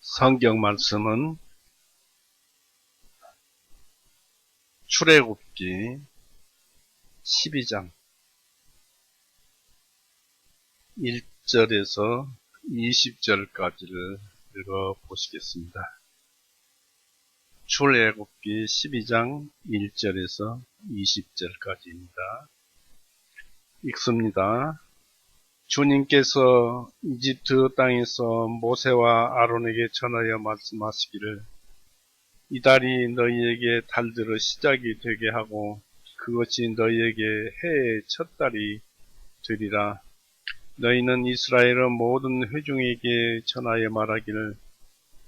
성경 말씀은 출애굽기 12장 1절에서 20절까지를 읽어보시겠습니다. 출애굽기 12장 1절에서 20절까지입니다. 읽습니다. 주님께서 이집트 땅에서 모세와 아론에게 전하여 말씀하시기를 이 달이 너희에게 달들의 시작이 되게 하고 그것이 너희에게 해의 첫 달이 되리라. 너희는 이스라엘의 모든 회중에게 전하여 말하기를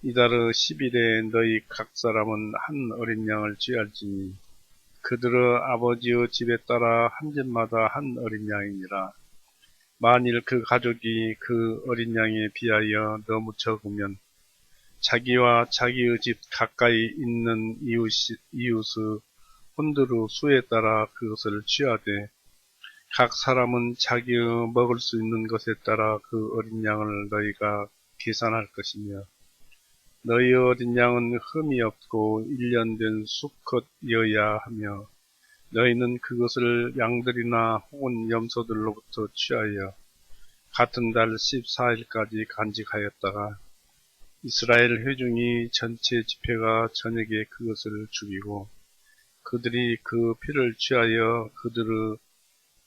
이 달의 10일에 너희 각 사람은 한 어린 양을 취할지니 그들의 아버지의 집에 따라 한 집마다 한 어린 양이니라. 만일 그 가족이 그 어린 양에 비하여 너무 적으면 자기와 자기의 집 가까이 있는 이웃의 혼들의 수에 따라 그것을 취하되 각 사람은 자기의 먹을 수 있는 것에 따라 그 어린 양을 너희가 계산할 것이며 너희 어린 양은 흠이 없고 1년 된 수컷이어야 하며 너희는 그것을 양들이나 혹은 염소들로부터 취하여 같은 달 14일까지 간직하였다가 이스라엘 회중이 전체 집회가 저녁에 그것을 죽이고 그들이 그 피를 취하여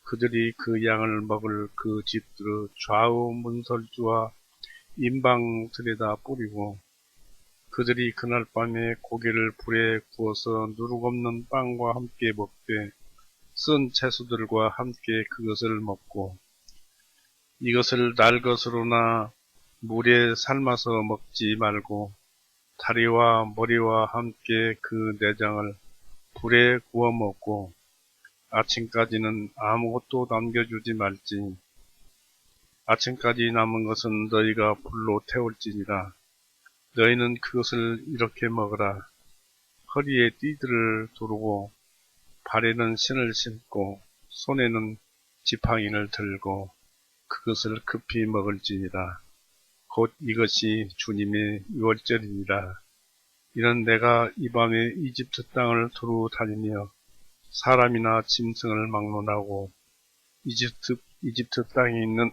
그들이 그 양을 먹을 그 집들의 좌우 문설주와 임방들에다 뿌리고 그들이 그날 밤에 고기를 불에 구워서 누룩없는 빵과 함께 먹되 쓴 채소들과 함께 그것을 먹고 이것을 날 것으로나 물에 삶아서 먹지 말고 다리와 머리와 함께 그 내장을 불에 구워 먹고 아침까지는 아무것도 남겨주지 말지. 아침까지 남은 것은 너희가 불로 태울지니라. 너희는 그것을 이렇게 먹으라. 허리에 띠들을 두르고 발에는 신을 신고 손에는 지팡이를 들고 그것을 급히 먹을지니라. 곧 이것이 주님의 유월절이니라. 이는 내가 이 밤에 이집트 땅을 두루 다니며 사람이나 짐승을 막론하고 이집트 땅에 있는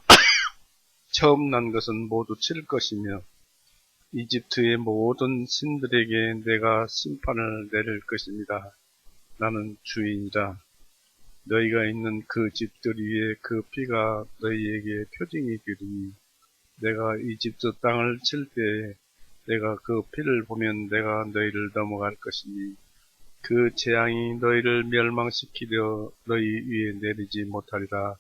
처음 난 것은 모두 칠 것이며 이집트의 모든 신들에게 내가 심판을 내릴 것입니다. 나는 주인이라. 너희가 있는 그 집들 위에 그 피가 너희에게 표징이 되리니 내가 이집트 땅을 칠 때에 내가 그 피를 보면 내가 너희를 넘어갈 것이니 그 재앙이 너희를 멸망시키려 너희 위에 내리지 못하리라.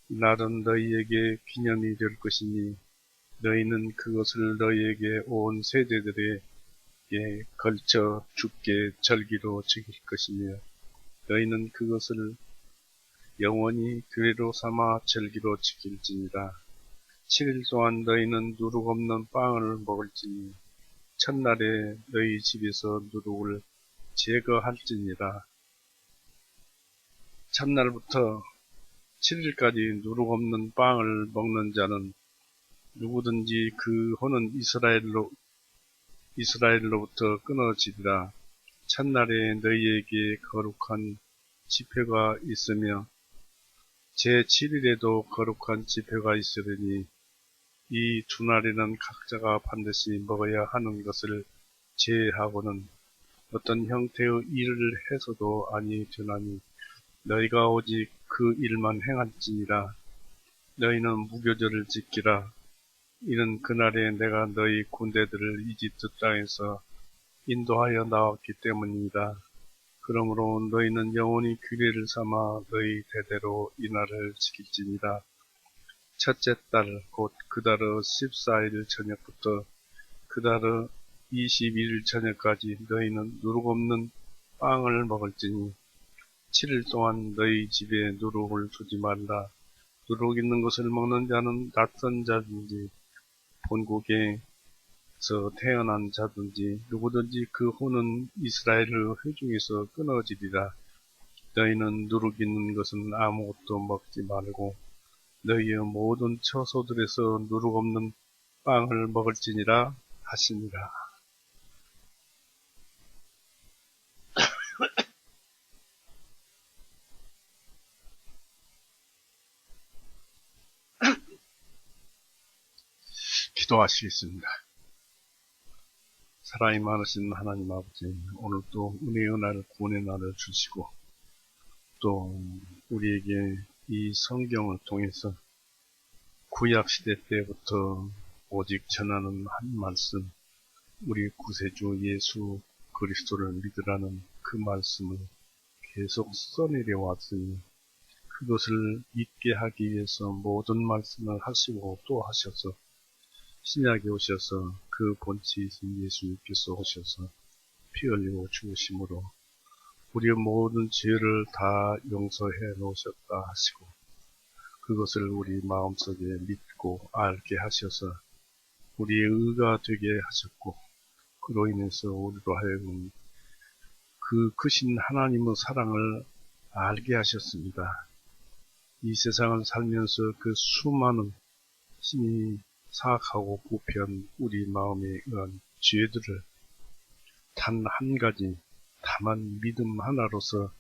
이날은 너희에게 기념이 될 것이니 너희는 그것을 너희에게 온 세대들에게 걸쳐 주께 절기로 지킬 것이며 너희는 그것을 영원히 규례로 삼아 절기로 지킬지니라. 7일 동안 너희는 누룩 없는 빵을 먹을지니 첫날에 너희 집에서 누룩을 제거할지니라. 첫날부터 7일까지 누룩 없는 빵을 먹는 자는 누구든지 그 혼은 이스라엘로부터 끊어지리라. 첫날에 너희에게 거룩한 집회가 있으며 제7일에도 거룩한 집회가 있으리니 이 두 날에는 각자가 반드시 먹어야 하는 것을 제하고는 어떤 형태의 일을 해서도 아니 되나니 너희가 오직 그 일만 행할지니라. 너희는 무교절을 지키라. 이는 그날에 내가 너희 군대들을 이집트 땅에서 인도하여 나왔기 때문이다. 그러므로 너희는 영원히 규례를 삼아 너희 대대로 이 날을 지킬지니라. 첫째 달 곧 그 달의 14일 저녁부터 그 달의 21일 저녁까지 너희는 누룩 없는 빵을 먹을지니 7일 동안 너희 집에 누룩을 두지 말라. 누룩 있는 것을 먹는 자는 낯선 자든지 본국에서 태어난 자든지 누구든지 그 혼은 이스라엘의 회중에서 끊어지리라. 너희는 누룩 있는 것은 아무것도 먹지 말고 너희의 모든 처소들에서 누룩 없는 빵을 먹을지니라. 하시니라. 기도하시겠습니다. 사랑이 많으신 하나님 아버지, 오늘도 은혜의 날, 구원의 날을 주시고 또 우리에게 이 성경을 통해서 구약시대 때부터 오직 전하는 한 말씀, 우리 구세주 예수 그리스도를 믿으라는 그 말씀을 계속 써내려 왔으니 그것을 믿게 하기 위해서 모든 말씀을 하시고 또 하셔서 신약에 오셔서 그 본체이신 예수님께서 오셔서 피 흘리고 죽으심으로 우리의 모든 죄를 다 용서해 놓으셨다 하시고 그것을 우리 마음속에 믿고 알게 하셔서 우리의 의가 되게 하셨고 그로 인해서 우리로 하여금 그 크신 하나님의 사랑을 알게 하셨습니다. 이 세상을 살면서 그 수많은 신이 사악하고 부패한 우리 마음에 의한 죄들을 단 한 가지 다만 믿음 하나로서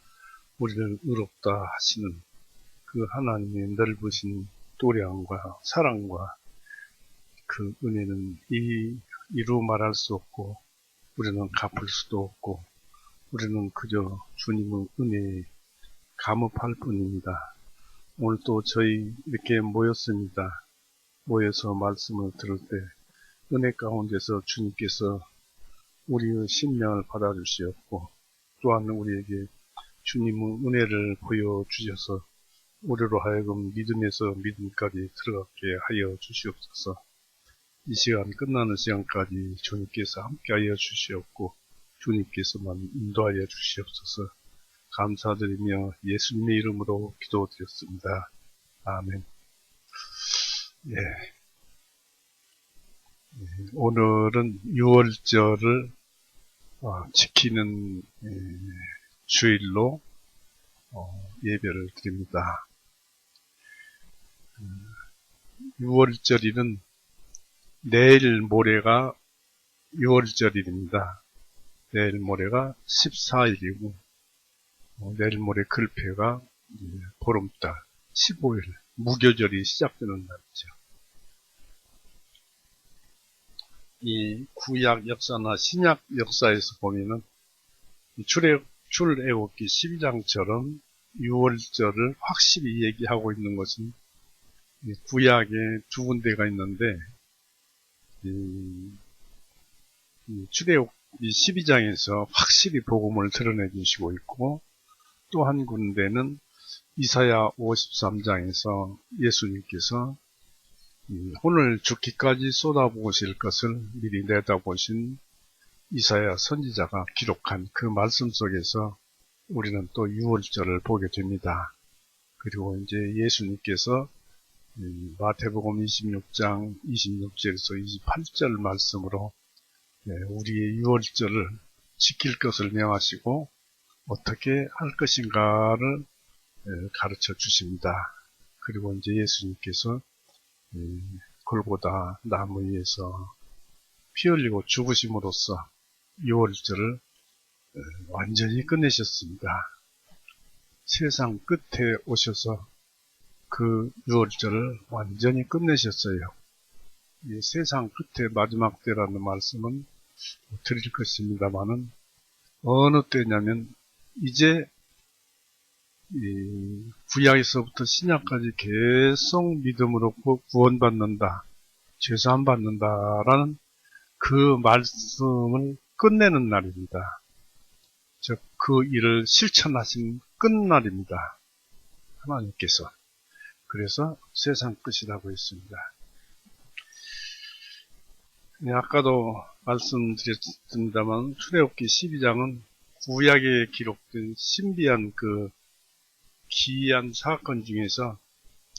우리를 의롭다 하시는 그 하나님의 넓으신 도량과 사랑과 그 은혜는 이루 말할 수 없고 우리는 갚을 수도 없고 우리는 그저 주님의 은혜에 감업할 뿐입니다. 오늘 또 저희 이렇게 모였습니다. 모여서 말씀을 들을 때 은혜 가운데서 주님께서 우리의 심령을 받아주시었고 또한 우리에게 주님의 은혜를 보여주셔서 우리로 하여금 믿음에서 믿음까지 들어가게 하여 주시옵소서. 이 시간 끝나는 시간까지 주님께서 함께하여 주시옵고 주님께서만 인도하여 주시옵소서. 감사드리며 예수님의 이름으로 기도드렸습니다. 아멘. 예. 오늘은 6월절을 지키는 주일로 예배를 드립니다. 6월절일은 내일 모레가 6월절일입니다. 내일 모레가 14일이고 내일 모레 글패가 보름달 15일 무교절이 시작되는 날이죠. 이 구약 역사나 신약 역사에서 보면은 출애굽기 12장처럼 6월절을 확실히 얘기하고 있는 것은 구약에 두 군데가 있는데 출애굽기 12장에서 확실히 복음을 드러내 주시고 있고 또 한 군데는 이사야 53장에서 예수님께서 오늘 죽기까지 쏟아부으실 것을 미리 내다보신 이사야 선지자가 기록한 그 말씀 속에서 우리는 또 6월절을 보게 됩니다. 그리고 이제 예수님께서 마태복음 26장 26절에서 28절 말씀으로 우리의 6월절을 지킬 것을 명하시고 어떻게 할 것인가를 가르쳐 주십니다. 그리고 이제 예수님께서 골고다 나무 위에서 피 흘리고 죽으심으로써 6월절을 완전히 끝내셨습니다. 세상 끝에 오셔서 그 6월절을 완전히 끝내셨어요. 이 세상 끝에 마지막 때라는 말씀은 드릴 것입니다만은 어느 때냐면 이제 구약에서부터 신약까지 계속 믿음으로 구원받는다, 죄사함 받는다라는 그 말씀을 끝내는 날입니다. 즉 그 일을 실천하신 끝날입니다. 하나님께서. 그래서 세상 끝이라고 했습니다. 아까도 말씀드렸습니다만 출애굽기 12장은 구약에 기록된 신비한 그 기이한 사건 중에서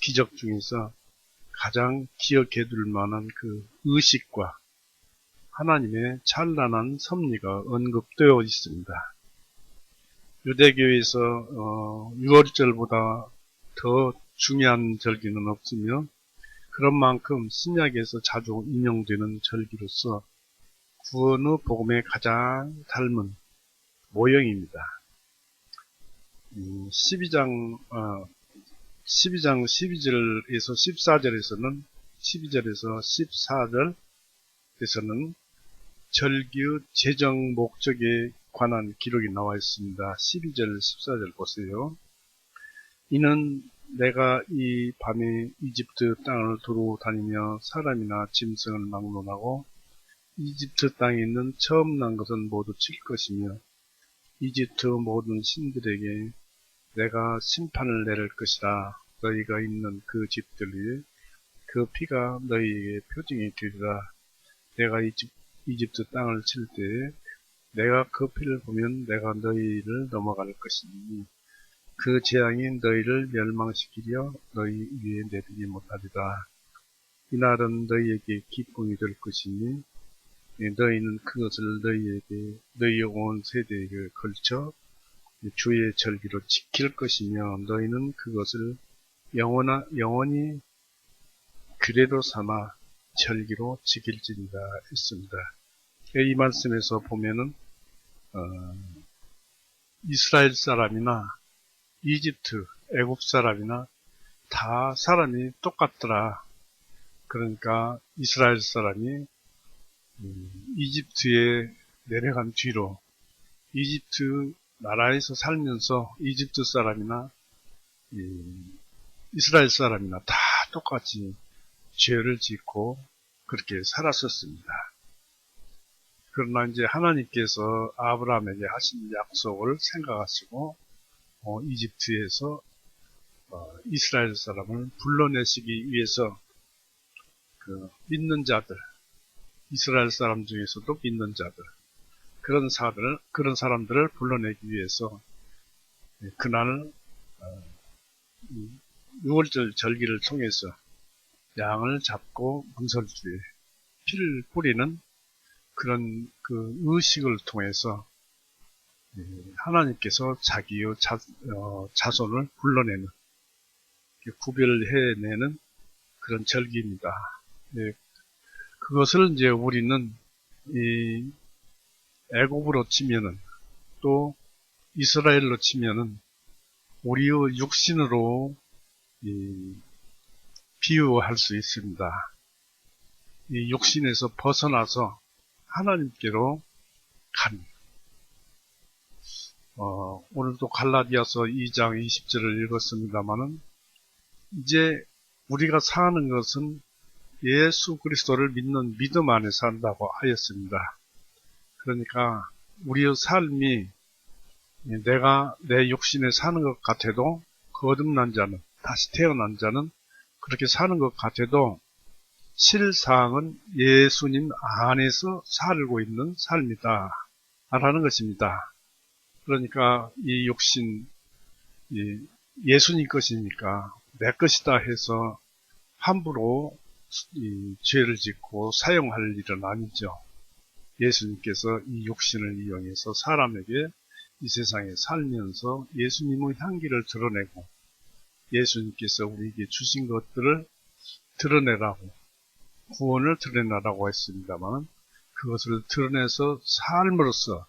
기적 중에서 가장 기억해둘 만한 그 의식과 하나님의 찬란한 섭리가 언급되어 있습니다. 유대교에서 6월절보다 더 중요한 절기는 없으며 그런 만큼 신약에서 자주 인용되는 절기로서 구원의 복음에 가장 닮은 모형입니다. 12장 12절에서 14절에서는 12절에서 14절에서는 절기의 재정 목적에 관한 기록이 나와 있습니다. 12절, 14절 보세요. 이는 내가 이 밤에 이집트 땅을 두루 다니며 사람이나 짐승을 막론하고 이집트 땅에 있는 처음 난 것은 모두 칠 것이며 이집트 모든 신들에게 내가 심판을 내릴 것이라. 너희가 있는 그 집들 위에 그 피가 너희에게 표징이 되리라. 내가 이집트 땅을 칠 때에 내가 그 피를 보면 내가 너희를 넘어갈 것이니 그 재앙이 너희를 멸망시키려 너희 위에 내리지 못하리라. 이날은 너희에게 기쁨이 될 것이니 너희는 그것을 너희의 온 세대에게 걸쳐 주의 절기로 지킬 것이며 너희는 그것을 영원히 규례로 삼아 절기로 지킬지니라 했습니다. 이 말씀에서 보면은 이스라엘 사람이나 이집트, 애굽 사람이나 다 사람이 똑같더라. 그러니까 이스라엘 사람이 이집트에 내려간 뒤로 이집트 나라에서 살면서 이집트 사람이나 이스라엘 사람이나 다 똑같이 죄를 짓고 그렇게 살았었습니다. 그러나 이제 하나님께서 아브라함에게 하신 약속을 생각하시고 이집트에서 이스라엘 사람을 불러내시기 위해서 그 믿는 자들, 이스라엘 사람 중에서도 믿는 자들, 그런 사람들을 불러내기 위해서 그날 6월절 절기를 통해서 양을 잡고 문설주에 피를 뿌리는 그런 그 의식을 통해서 하나님께서 자기의 자손을 불러내는, 구별해내는 그런 절기입니다. 그것을 이제 우리는 이 애굽으로 치면은 또 이스라엘로 치면은 우리의 육신으로 비유할 수 있습니다. 이 육신에서 벗어나서 하나님께로 간. 오늘도 갈라디아서 2장 20절을 읽었습니다마는 이제 우리가 사는 것은 예수 그리스도를 믿는 믿음 안에 산다고 하였습니다. 그러니까 우리의 삶이 내가 내 육신에 사는 것 같아도 거듭난 자는, 다시 태어난 자는 그렇게 사는 것 같아도 실상은 예수님 안에서 살고 있는 삶이다 라는 것입니다. 그러니까 이 육신 예수님 것이니까 내 것이다 해서 함부로 죄를 짓고 사용할 일은 아니죠. 예수님께서 이 육신을 이용해서 사람에게 이 세상에 살면서 예수님의 향기를 드러내고 예수님께서 우리에게 주신 것들을 드러내라고, 구원을 드러내라고 했습니다만 그것을 드러내서 삶으로써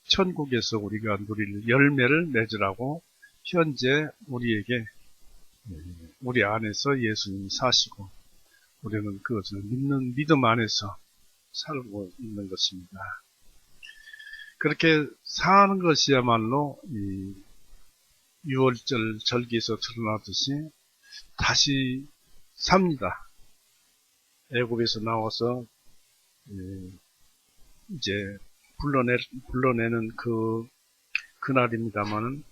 천국에서 우리가 누릴 열매를 맺으라고 현재 우리에게, 우리 안에서 예수님이 사시고 우리는 그것을 믿는 믿음 안에서 살고 있는 것입니다. 그렇게 사는 것이야말로 이 6월절 절기에서 드러나듯이 다시 삽니다. 애굽에서 나와서 이제 불러내는 그날입니다만은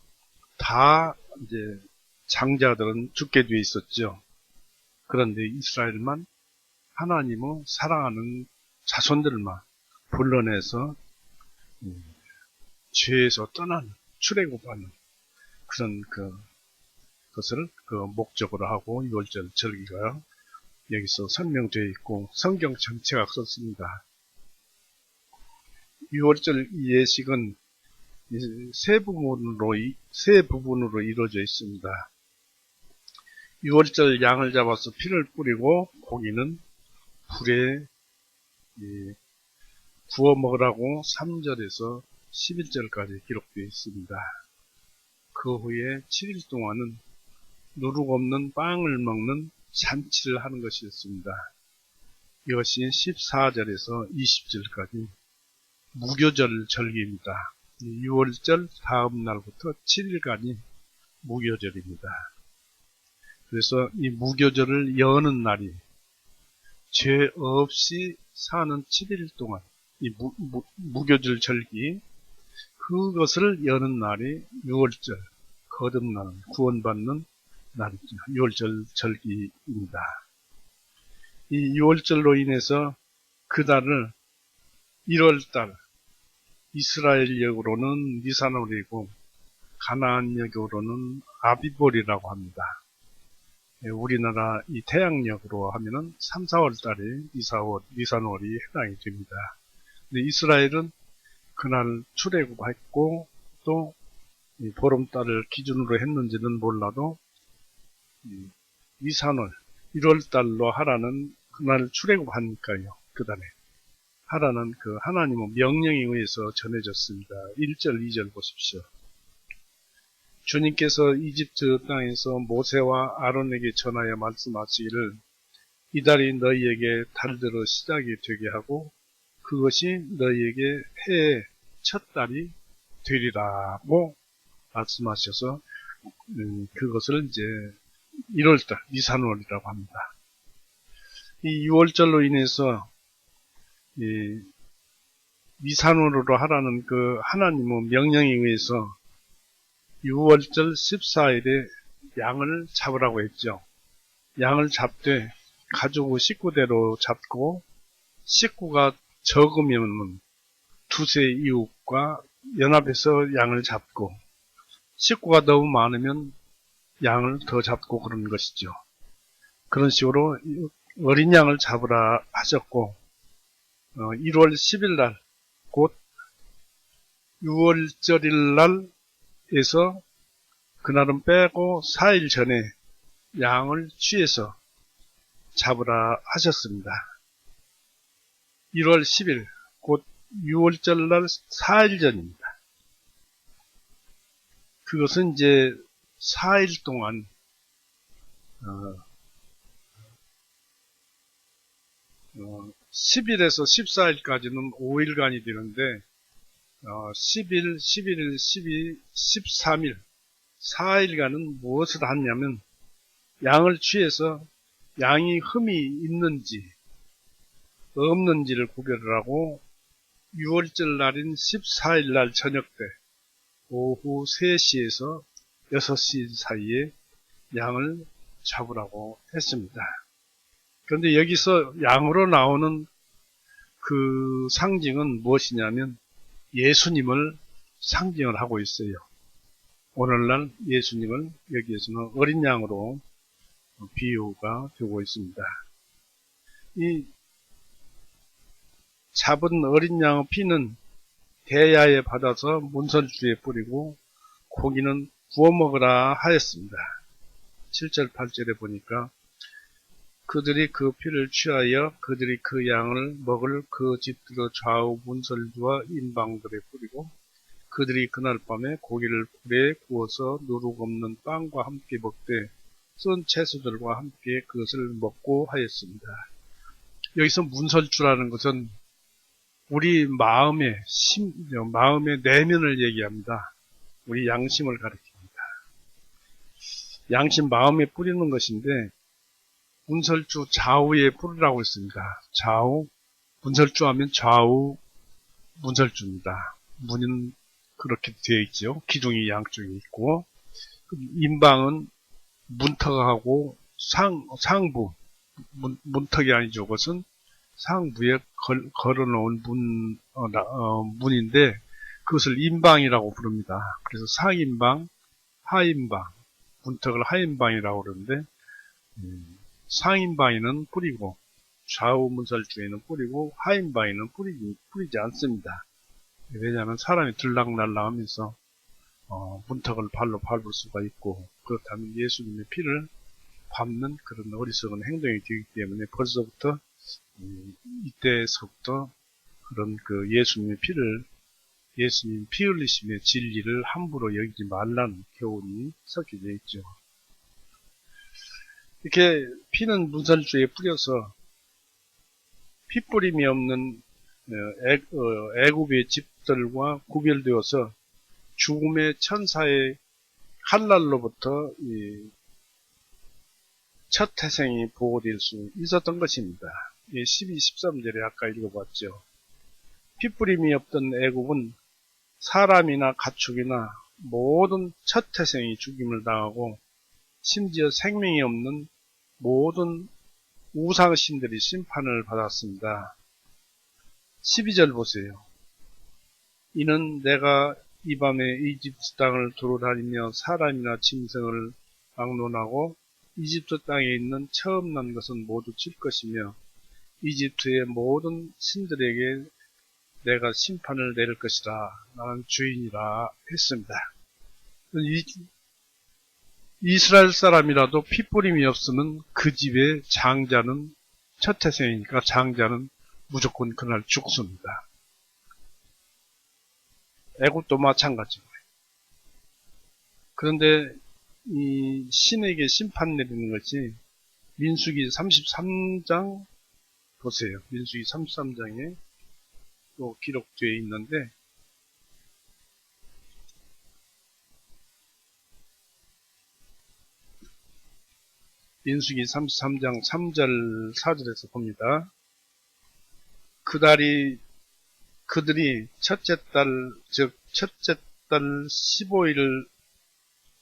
다 이제 장자들은 죽게 돼 있었죠. 그런데 이스라엘만 하나님의 사랑하는 자손들만 불러내서 죄에서 떠나는, 출애굽하는 그런 것을 목적으로 하고 6월절 절기가 여기서 설명되어 있고 성경 전체가 그렇습니다. 6월절 예식은 세 부분으로 이루어져 있습니다. 6월절 양을 잡아서 피를 뿌리고 고기는 불에 구워 먹으라고 3절에서 11절까지 기록되어 있습니다. 그 후에 7일 동안은 누룩 없는 빵을 먹는 잔치를 하는 것이었습니다. 이것이 14절에서 20절까지 무교절 절기입니다. 6월절 다음 날부터 7일간이 무교절입니다. 그래서 이 무교절을 여는 날이 죄 없이 사는 7일 동안 이 무교절 절기, 그것을 여는 날이 6월절 거듭나는 구원받는 날이죠. 6월절 절기입니다. 이 6월절로 인해서 그 달을 1월달 이스라엘역으로는 니산월이고 가나안역으로는 아비볼이라고 합니다. 우리나라 이 태양력으로 하면은 3, 4월달에 니산월이 해당이 됩니다. 근데 이스라엘은 그날 출애굽했고 또 보름달을 기준으로 했는지는 몰라도 니산월 1월달로 하라는 그날 출애굽하니까요. 그 달에 하라는 그 하나님의 명령에 의해서 전해졌습니다. 1절, 2절 보십시오. 주님께서 이집트 땅에서 모세와 아론에게 전하여 말씀하시기를 이 달이 너희에게 달대로 시작이 되게 하고 그것이 너희에게 해의 첫 달이 되리라고 말씀하셔서 그것을 이제 1월달 니산월이라고 합니다. 이 6월절로 인해서 이 니산월으로 하라는 그 하나님의 명령에 의해서 6월절 14일에 양을 잡으라고 했죠. 양을 잡되 가족 식구대로 잡고 식구가 적으면 두세 이웃과 연합해서 양을 잡고 식구가 너무 많으면 양을 더 잡고 그런 것이죠. 그런 식으로 어린 양을 잡으라 하셨고 1월 10일 날 곧 6월절일 날에서 그날은 빼고 4일 전에 양을 취해서 잡으라 하셨습니다. 1월 10일 곧 6월절 날 4일 전입니다. 그것은 이제 4일 동안 10일에서 14일까지는 5일간이 되는데 10일, 11일, 12, 13일 4일간은 무엇을 하냐면 양을 취해서 양이 흠이 있는지 없는지를 구별을 하고 6월절 날인 14일 날 저녁 때 오후 3시에서 6시 사이에 양을 잡으라고 했습니다. 그런데 여기서 양으로 나오는 그 상징은 무엇이냐면 예수님을 상징을 하고 있어요. 오늘날 예수님을 여기에서는 어린 양으로 비유가 되고 있습니다. 이 잡은 어린 양의 피는 대야에 받아서 문설주에 뿌리고 고기는 구워 먹으라 하였습니다. 7절 8절에 보니까 그들이 그 피를 취하여 그들이 그 양을 먹을 그 집들의 좌우 문설주와 인방들에 뿌리고 그들이 그날 밤에 고기를 불에 구워서 누룩 없는 빵과 함께 먹되 썬 채소들과 함께 그것을 먹고 하였습니다. 여기서 문설주라는 것은 우리 마음의 내면을 얘기합니다. 우리 양심을 가리킵니다. 양심 마음에 뿌리는 것인데 문설주 좌우에 뿌리라고 했습니다. 좌우, 문설주 하면 좌우 문설주입니다. 문은 그렇게 되어 있죠. 기둥이 양쪽에 있고 인방은 문턱하고 상부, 문턱이 아니죠. 그것은 상부에 걸어놓은 문인데 그것을 인방이라고 부릅니다. 그래서 상인방, 하인방, 문턱을 하인방이라고 그러는데 상인방에는 뿌리고 좌우 문설주에는 뿌리고 하인방에는 뿌리지 않습니다. 왜냐하면 사람이 들락날락하면서 문턱을 발로 밟을 수가 있고 그렇다면 예수님의 피를 밟는 그런 어리석은 행동이 되기 때문에 벌써부터 이때서부터 그런 예수님 피 흘리심의 진리를 함부로 여기지 말라는 교훈이 섞여져 있죠. 이렇게 피는 문설주에 뿌려서 핏뿌림이 없는 애굽의 집들과 구별되어서 죽음의 천사의 칼날로부터 첫 태생이 보호될 수 있었던 것입니다. 12, 13절에 아까 읽어봤죠. 핏뿌림이 없던 애굽은 사람이나 가축이나 모든 첫 태생이 죽임을 당하고 심지어 생명이 없는 모든 우상신들이 심판을 받았습니다. 12절 보세요. 이는 내가 이 밤에 이집트 땅을 돌아다니며 사람이나 짐승을 막론하고 이집트 땅에 있는 처음 난 것은 모두 칠 것이며 이집트의 모든 신들에게 내가 심판을 내릴 것이라. 나는 주인이라 했습니다. 이스라엘 사람이라도 핏뿌림이 없으면 그 집의 장자는 첫 태생이니까 장자는 무조건 그날 죽습니다. 애굽도 마찬가지고요. 그런데 이 신에게 심판 내리는 것이 민수기 33장 보세요. 민수기 33장에 또 기록되어 있는데 민수기 33장 3절 4절에서 봅니다. 그들이 첫째 달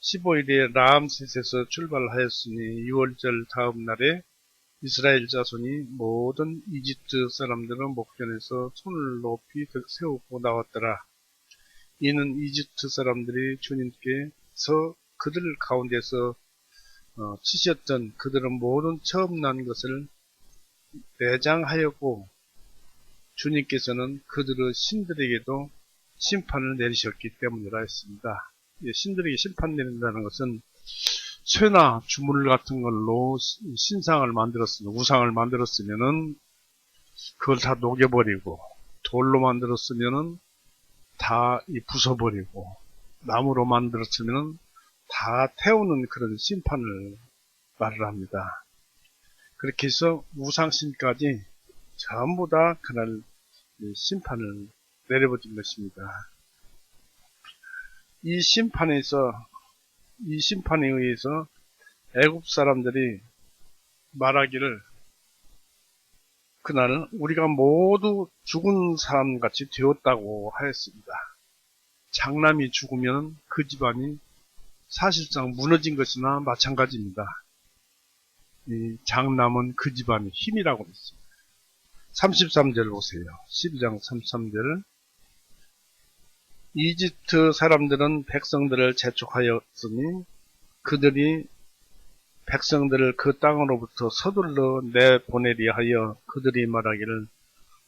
15일에 라암셋에서 출발하였으니 6월절 다음 날에 이스라엘 자손이 모든 이집트 사람들은 목전에서 손을 높이 세우고 나왔더라. 이는 이집트 사람들이 주님께서 그들 가운데서 치셨던 그들은 모든 처음 난 것을 내장하였고 주님께서는 그들의 신들에게도 심판을 내리셨기 때문이라 했습니다. 신들에게 심판 내린다는 것은 쇠나 주물 같은 걸로 신상을 만들었으면, 우상을 만들었으면은 그걸 다 녹여버리고, 돌로 만들었으면은 다 부숴버리고, 나무로 만들었으면은 다 태우는 그런 심판을 말을 합니다. 그렇게 해서 우상신까지 전부 다 그날 심판을 내려버린 것입니다. 이 심판에 의해서 애굽 사람들이 말하기를 그날은 우리가 모두 죽은 사람같이 되었다고 하였습니다. 장남이 죽으면 그 집안이 사실상 무너진 것이나 마찬가지입니다. 이 장남은 그 집안의 힘이라고 했습니다. 33절 보세요. 12장 33절. 이집트 사람들은 백성들을 재촉하였으니 그들이 백성들을 그 땅으로부터 서둘러 내보내려 하여 그들이 말하기를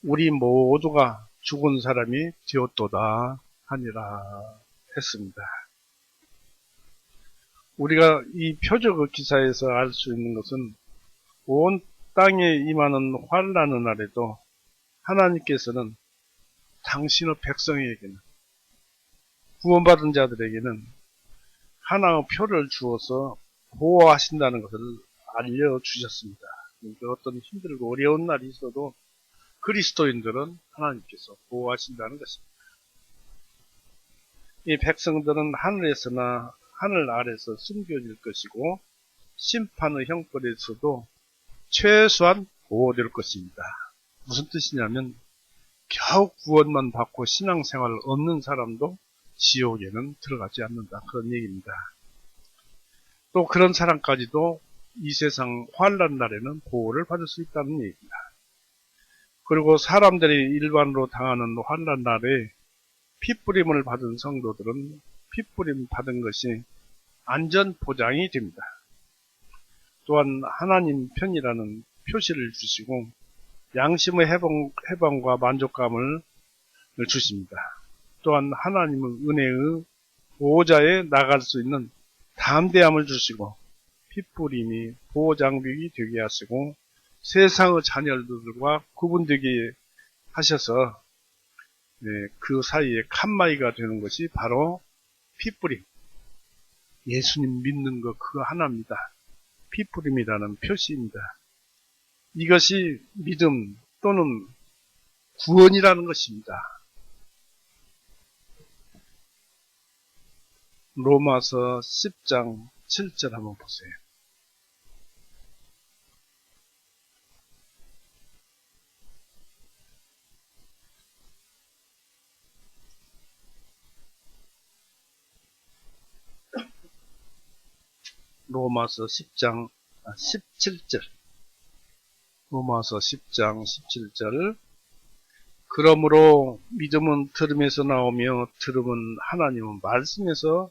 우리 모두가 죽은 사람이 되었도다 하니라 했습니다. 우리가 이 표적 기사에서 알 수 있는 것은 온 땅에 임하는 환난의 날에도 하나님께서는 당신의 백성에게는 구원받은 자들에게는 하나의 표를 주어서 보호하신다는 것을 알려주셨습니다. 그러니까 어떤 힘들고 어려운 날이 있어도 그리스도인들은 하나님께서 보호하신다는 것입니다. 이 백성들은 하늘에서나 하늘 아래서 숨겨질 것이고 심판의 형벌에서도 최소한 보호될 것입니다. 무슨 뜻이냐면 겨우 구원만 받고 신앙생활을 없는 사람도 지옥에는 들어가지 않는다. 그런 얘기입니다. 또 그런 사람까지도 이 세상 환난 날에는 보호를 받을 수 있다는 얘기입니다. 그리고 사람들이 일반으로 당하는 환난 날에 핏뿌림을 받은 성도들은 핏뿌림 받은 것이 안전 보장이 됩니다. 또한 하나님 편이라는 표시를 주시고 양심의 해방과 만족감을 주십니다. 또한 하나님의 은혜의 보호자에 나갈 수 있는 담대함을 주시고 핏뿌림이 보호장벽이 되게 하시고 세상의 자녀들과 구분되게 하셔서 그 사이에 칸막이가 되는 것이 바로 피뿌림. 예수님 믿는 것 그거 하나입니다. 피뿌림이라는 표시입니다. 이것이 믿음 또는 구원이라는 것입니다. 로마서 10장 7절 한번 보세요. 로마서 10장 17절. 로마서 10장 17절. 그러므로 믿음은 들음에서 나오며 들음은 하나님은 말씀에서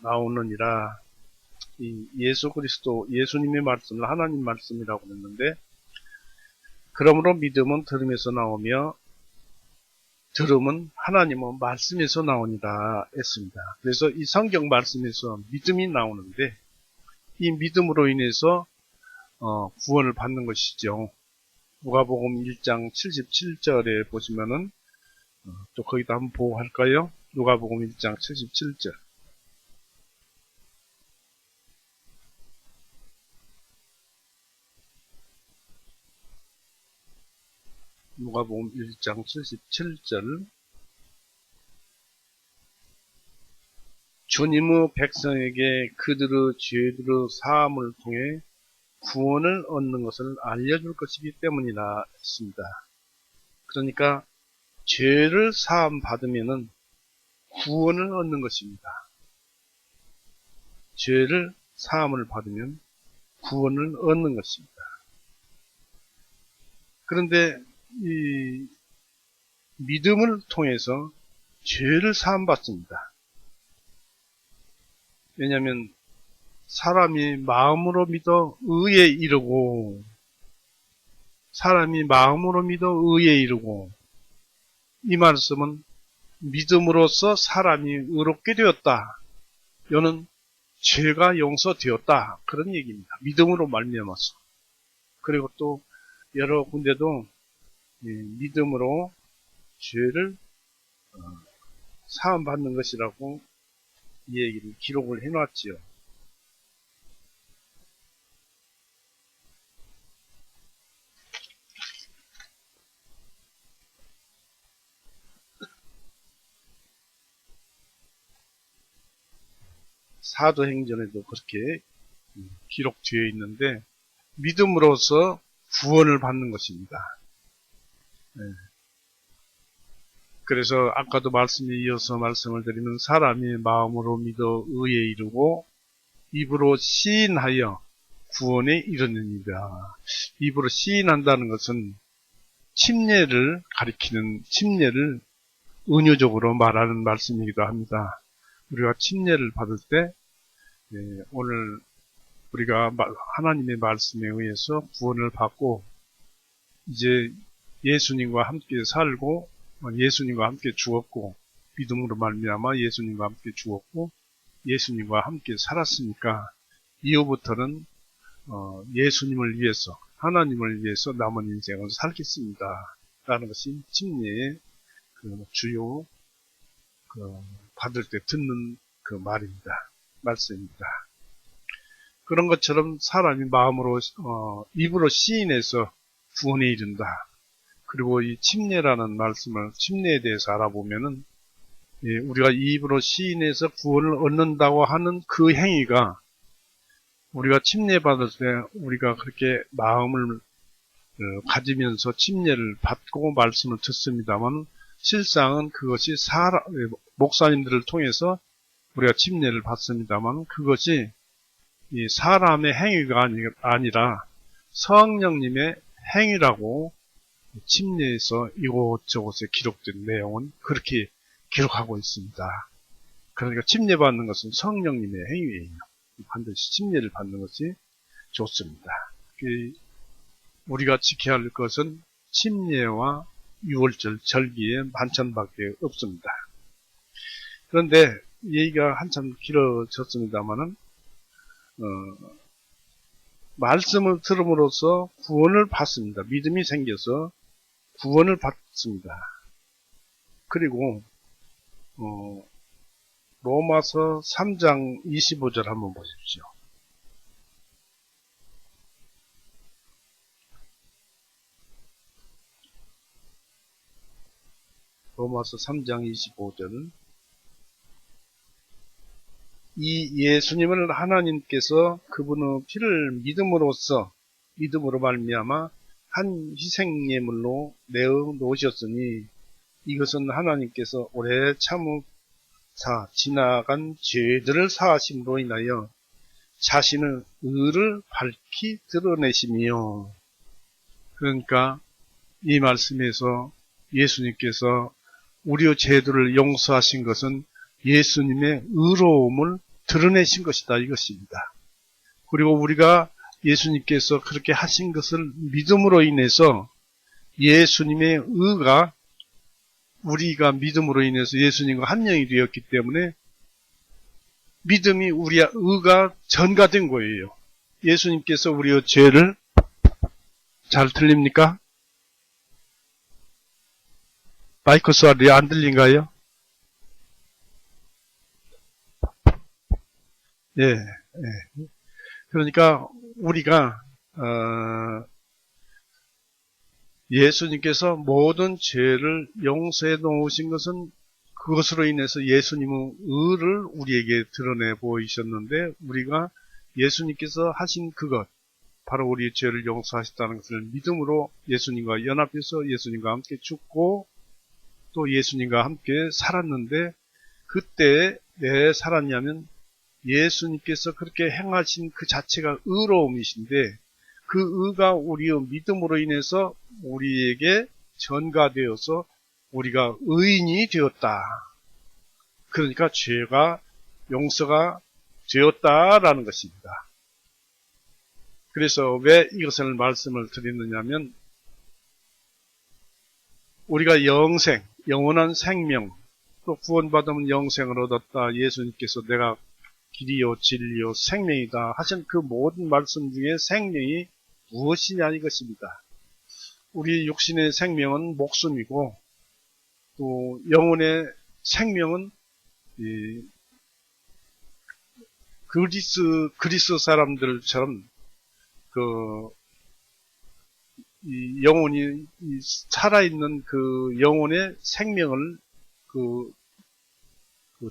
나오느니라. 이 예수 그리스도 예수님의 말씀을 하나님 말씀이라고 했는데, 그러므로 믿음은 들음에서 나오며 들음은 하나님은 말씀에서 나오니라 했습니다. 그래서 이 성경 말씀에서 믿음이 나오는데, 이 믿음으로 인해서 구원을 받는 것이죠. 누가복음 1장 77절에 보시면은 또 거기다 한번 보고 할까요? 누가복음 1장 77절. 누가복음 1장 77절. 주님의 백성에게 그들의 죄들의 사함을 통해 구원을 얻는 것을 알려줄 것이기 때문이라 했습니다. 그러니까 죄를 사함 받으면은 구원을 얻는 것입니다. 죄를 사함을 받으면 구원을 얻는 것입니다. 그런데 이 믿음을 통해서 죄를 사함 받습니다. 왜냐하면 사람이 마음으로 믿어 의에 이르고, 사람이 마음으로 믿어 의에 이르고, 이 말씀은 믿음으로써 사람이 의롭게 되었다. 이는 죄가 용서되었다. 그런 얘기입니다. 믿음으로 말미암아서. 그리고 또 여러 군데도 믿음으로 죄를 사함 받는 것이라고 이 얘기를 기록을 해놨지요. 사도행전에도 그렇게 기록되어 있는데, 믿음으로써 구원을 받는 것입니다. 그래서 아까도 말씀에 이어서 말씀을 드리면, 사람이 마음으로 믿어 의에 이르고 입으로 시인하여 구원에 이르느니라. 입으로 시인한다는 것은 침례를 가리키는, 침례를 은유적으로 말하는 말씀이기도 합니다. 우리가 침례를 받을 때 오늘 우리가 하나님의 말씀에 의해서 구원을 받고 이제 예수님과 함께 살고 예수님과 함께 죽었고, 믿음으로 말미암아 예수님과 함께 죽었고 예수님과 함께 살았으니까 이후부터는 예수님을 위해서, 하나님을 위해서 남은 인생을 살겠습니다 라는 것이 침례의 그 주요 받을 때 듣는 그 말입니다. 말씀입니다. 그런 것처럼 사람이 마음으로 입으로 시인해서 구원에 이른다. 그리고 이 침례라는 말씀을, 침례에 대해서 알아보면은 우리가 입으로 시인해서 구원을 얻는다고 하는 그 행위가, 우리가 침례 받을 때 우리가 그렇게 마음을 가지면서 침례를 받고 말씀을 듣습니다만, 실상은 그것이 목사님들을 통해서 우리가 침례를 받습니다만, 그것이 이 사람의 행위가 아니라 성령님의 행위라고 침례에서 이곳저곳에 기록된 내용은 그렇게 기록하고 있습니다. 그러니까 침례 받는 것은 성령님의 행위예요. 반드시 침례를 받는 것이 좋습니다. 우리가 지켜야 할 것은 침례와 유월절, 절기의 만찬밖에 없습니다. 그런데 얘기가 한참 길어졌습니다만은 말씀을 들음으로써 구원을 받습니다. 믿음이 생겨서 구원을 받습니다. 그리고 로마서 3장 25절 한번 보십시오. 로마서 3장 25절. 이 예수님을 하나님께서 그분의 피를 믿음으로 말미암아 한 희생예물로 내어 놓으셨으니 이것은 하나님께서 오래 참으사 지나간 죄들을 사하심으로 인하여 자신의 의를 밝히 드러내시며. 그러니까 이 말씀에서 예수님께서 우리의 죄들을 용서하신 것은 예수님의 의로움을 드러내신 것이다, 이것입니다. 그리고 우리가 예수님께서 그렇게 하신 것을 믿음으로 인해서 예수님의 의가, 우리가 믿음으로 인해서 예수님과 한 영이 되었기 때문에 믿음이 우리의 의가 전가된 거예요. 예수님께서 우리의 죄를, 잘 들립니까? 마이크 소리 안 들린가요? 예. 그러니까 우리가 예수님께서 모든 죄를 용서해 놓으신 것은 그것으로 인해서 예수님의 의를 우리에게 드러내 보이셨는데, 우리가 예수님께서 하신 그것, 바로 우리의 죄를 용서하셨다는 것을 믿음으로 예수님과 연합해서 예수님과 함께 죽고 또 예수님과 함께 살았는데, 그때 왜 살았냐면 예수님께서 그렇게 행하신 그 자체가 의로움이신데, 그 의가 우리의 믿음으로 인해서 우리에게 전가되어서 우리가 의인이 되었다. 그러니까 죄가 용서가 되었다라는 것입니다. 그래서 왜 이것을 말씀을 드리느냐면, 우리가 영원한 생명, 또 구원받으면 영생을 얻었다. 예수님께서 내가 길이요 진리요 생명이다 하신 그 모든 말씀 중에 생명이 무엇이냐 이것입니다. 우리 육신의 생명은 목숨이고, 또 영혼의 생명은 그리스 사람들처럼 이 영혼이 살아있는 그 영혼의 생명을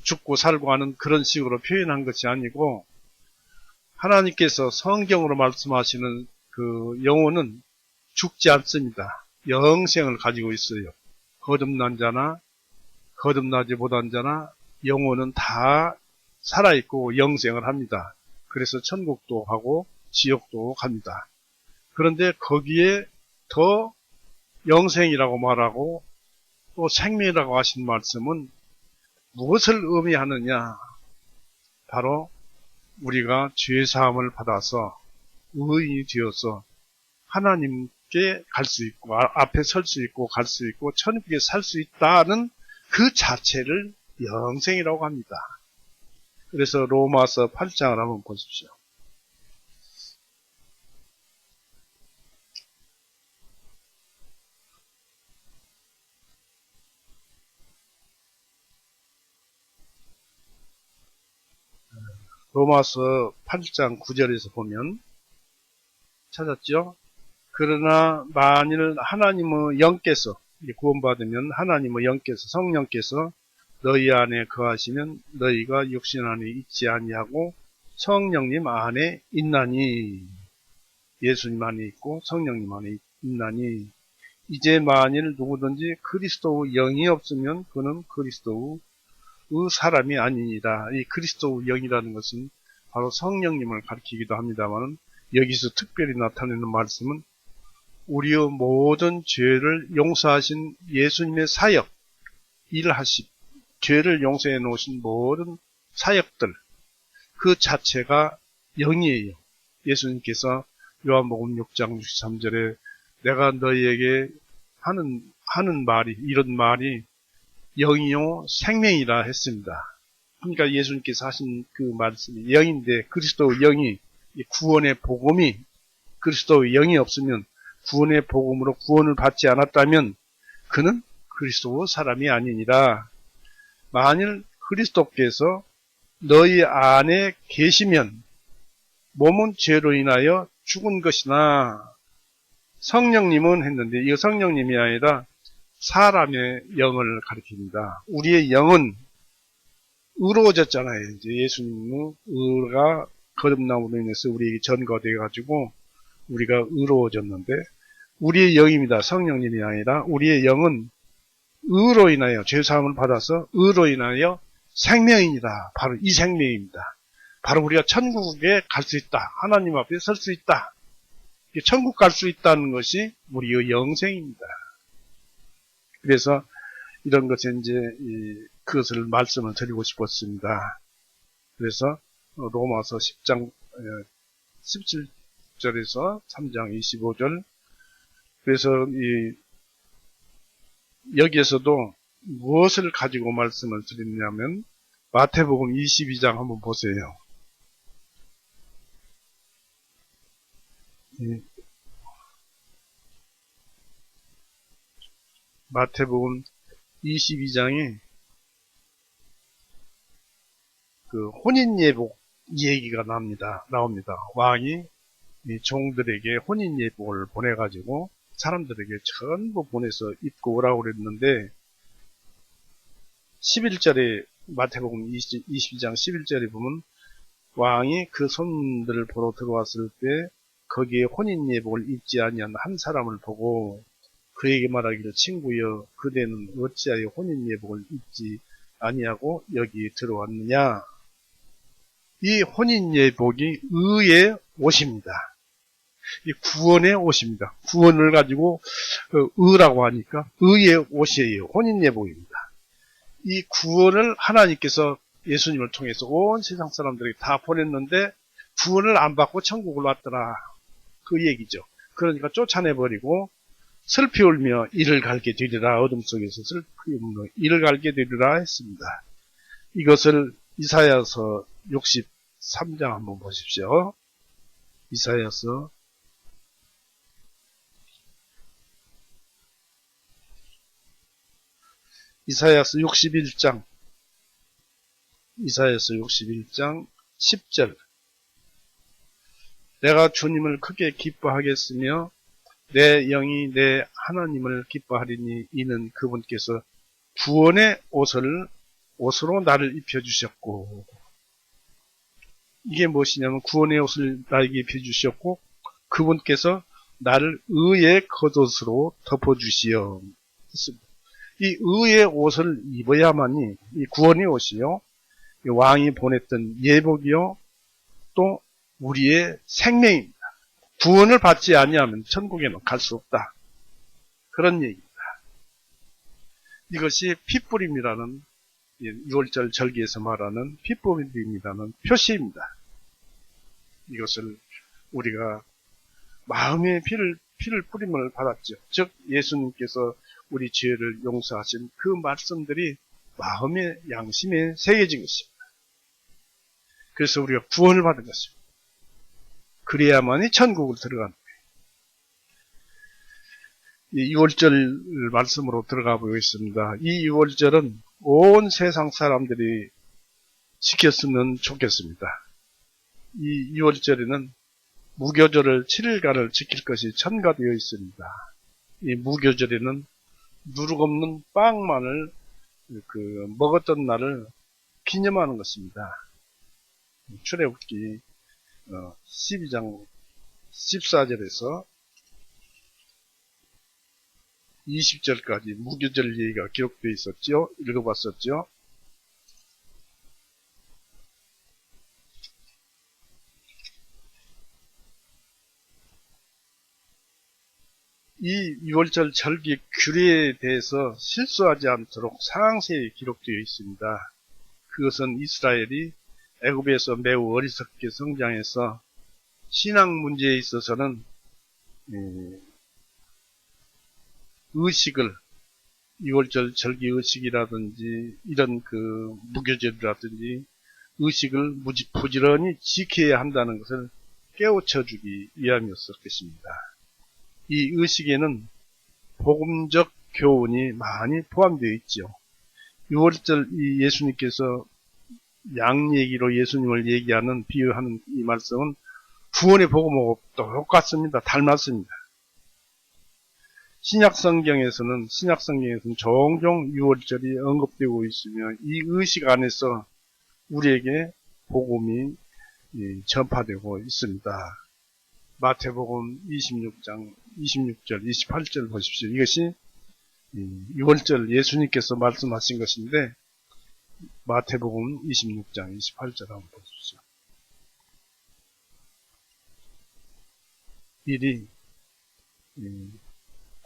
죽고 살고 하는 그런 식으로 표현한 것이 아니고, 하나님께서 성경으로 말씀하시는 그 영혼은 죽지 않습니다. 영생을 가지고 있어요. 거듭난 자나 거듭나지 못한 자나 영혼은 다 살아있고 영생을 합니다. 그래서 천국도 가고 지옥도 갑니다. 그런데 거기에 더 영생이라고 말하고 또 생명이라고 하신 말씀은 무엇을 의미하느냐? 바로 우리가 죄사함을 받아서 의인이 되어서 하나님께 갈 수 있고, 앞에 설 수 있고 갈 수 있고 천국에 살 수 있다는 그 자체를 영생이라고 합니다. 그래서 로마서 8장을 한번 보십시오. 로마서 8장 9절에서 보면, 찾았죠? 그러나 만일 하나님의 영께서, 구원받으면 하나님의 영께서, 성령께서 너희 안에 거하시면 너희가 육신 안에 있지 아니하고 성령님 안에 있나니. 예수님 안에 있고 성령님 안에 있나니, 이제 만일 누구든지 그리스도의 영이 없으면 그는 그리스도의 사람이 아니니라. 이 그리스도의 영이라는 것은 바로 성령님을 가리키기도 합니다만, 여기서 특별히 나타내는 말씀은 우리의 모든 죄를 용서하신 예수님의 사역, 죄를 용서해 놓으신 모든 사역들, 그 자체가 영이에요. 예수님께서 요한복음 6장 63절에 내가 너희에게 하는 말이, 이런 말이 영이요 생명이라 했습니다. 그러니까 예수님께서 하신 그 말씀이 영인데, 그리스도의 영이, 구원의 복음이, 그리스도의 영이 없으면, 구원의 복음으로 구원을 받지 않았다면 그는 그리스도 사람이 아니니라. 만일 그리스도께서 너희 안에 계시면 몸은 죄로 인하여 죽은 것이나, 성령님은 했는데 이 성령님이 아니라 사람의 영을 가리킵니다. 우리의 영은 의로워졌잖아요. 이제 예수님의 의가 거듭남으로 인해서 우리에게 전가되어 가지고 우리가 의로워졌는데, 우리의 영입니다. 성령님이 아니라 우리의 영은 의로 인하여 죄사함을 받아서 의로 인하여 생명이니라. 바로 이 생명입니다. 바로 우리가 천국에 갈 수 있다. 하나님 앞에 설 수 있다. 천국 갈 수 있다는 것이 우리의 영생입니다. 그래서 이런 것에 이제 그것을 말씀을 드리고 싶었습니다. 그래서 로마서 10장 17절에서 3장 25절, 그래서 여기에서도 무엇을 가지고 말씀을 드리냐면 마태복음 22장 한번 보세요. 마태복음 22장에 그 혼인예복 얘기가 나옵니다. 왕이 이 종들에게 혼인예복을 보내가지고 사람들에게 전부 보내서 입고 오라고 그랬는데, 11절에 마태복음 22장 11절에 보면 왕이 그 손들을 보러 들어왔을 때 거기에 혼인예복을 입지 아니한 한 사람을 보고 그에게 말하기를, 친구여, 그대는 어찌하여 혼인예복을 입지 아니하고 여기 들어왔느냐. 이 혼인예복이 의의 옷입니다. 이 구원의 옷입니다. 구원을 가지고 의라고 하니까 의의 옷이에요. 혼인예복입니다. 이 구원을 하나님께서 예수님을 통해서 온 세상 사람들에게 다 보냈는데 구원을 안 받고 천국을 왔더라. 그 얘기죠. 그러니까 쫓아내버리고 슬피 울며 이를 갈게 되리라. 어둠 속에서 슬피 울며 이를 갈게 되리라 했습니다. 이것을 이사야서 63장 한번 보십시오. 이사야서 61장 10절. 내가 주님을 크게 기뻐하겠으며 내 영이 내 하나님을 기뻐하리니 이는 그분께서 구원의 옷으로 나를 입혀주셨고. 이게 무엇이냐면 구원의 옷을 나에게 입혀주셨고 그분께서 나를 의의 겉옷으로 덮어주시어. 이 의의 옷을 입어야만이 이 구원의 옷이요, 왕이 보냈던 예복이요, 또 우리의 생명입니다. 구원을 받지 아니하면 천국에는 갈 수 없다. 그런 얘기입니다. 이것이 핏부림이라는 6월절 절기에서 말하는 핏부림이라는 표시입니다. 이것을 우리가 마음의 피를 뿌림을 받았죠. 즉 예수님께서 우리 죄를 용서하신 그 말씀들이 마음의 양심에 새겨진 것입니다. 그래서 우리가 구원을 받은 것입니다. 그래야만이 천국을 들어가는 거예요. 이 6월절 말씀으로 들어가 보겠습니다. 이 6월절은 온 세상 사람들이 지켰으면 좋겠습니다. 이 6월절에는 무교절을 7일간을 지킬 것이 첨가되어 있습니다. 이 무교절에는 누룩 없는 빵만을 먹었던 날을 기념하는 것입니다. 출애굽기 12장 14절에서 20절까지 무교절 얘기가 기록되어 있었죠. 읽어봤었죠. 이 6월절 절기 규례에 대해서 실수하지 않도록 상세히 기록되어 있습니다. 그것은 이스라엘이 애굽에서 매우 어리석게 성장해서 신앙 문제에 있어서는 의식을 6월절 절기 의식이라든지 이런 무교절이라든지 의식을 부지런히 지켜야 한다는 것을 깨우쳐주기 위함이었을 것입니다. 이 의식에는 복음적 교훈이 많이 포함되어 있죠. 6월절 이 예수님께서 양 얘기로 예수님을 얘기하는 비유하는 이 말씀은 구원의 복음하고 똑같습니다. 닮았습니다. 신약성경에서는 종종 6월절이 언급되고 있으며 이 의식 안에서 우리에게 복음이 전파되고 있습니다. 마태복음 26장 26절 28절 보십시오. 이것이 6월절 예수님께서 말씀하신 것인데 마태복음 26장 28절 한번 보십시오. 일이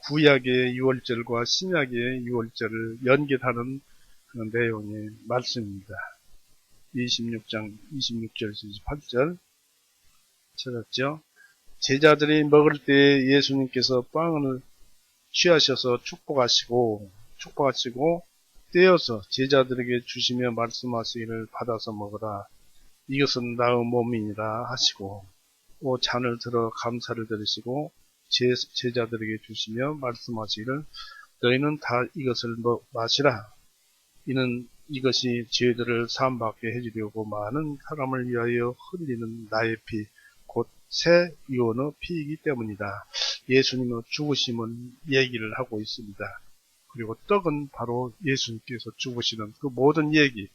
구약의 6월절과 신약의 6월절을 연결하는 그런 내용의 말씀입니다. 26장 26절에서 28절 찾았죠? 제자들이 먹을 때 예수님께서 빵을 취하셔서 축복하시고 떼어서 제자들에게 주시며 말씀하시기를 받아서 먹으라. 이것은 나의 몸이니라 하시고 잔을 들어 감사를 드리시고 제자들에게 주시며 말씀하시기를 너희는 다 이것을 마시라. 이는 이것이 죄들을 사함받게 해주려고 많은 사람을 위하여 흘리는 나의 피 곧 새 유언의 피이기 때문이다. 예수님의 죽으심을 얘기를 하고 있습니다. 그리고 떡은 바로 예수님께서 죽으시는 그 모든 얘기,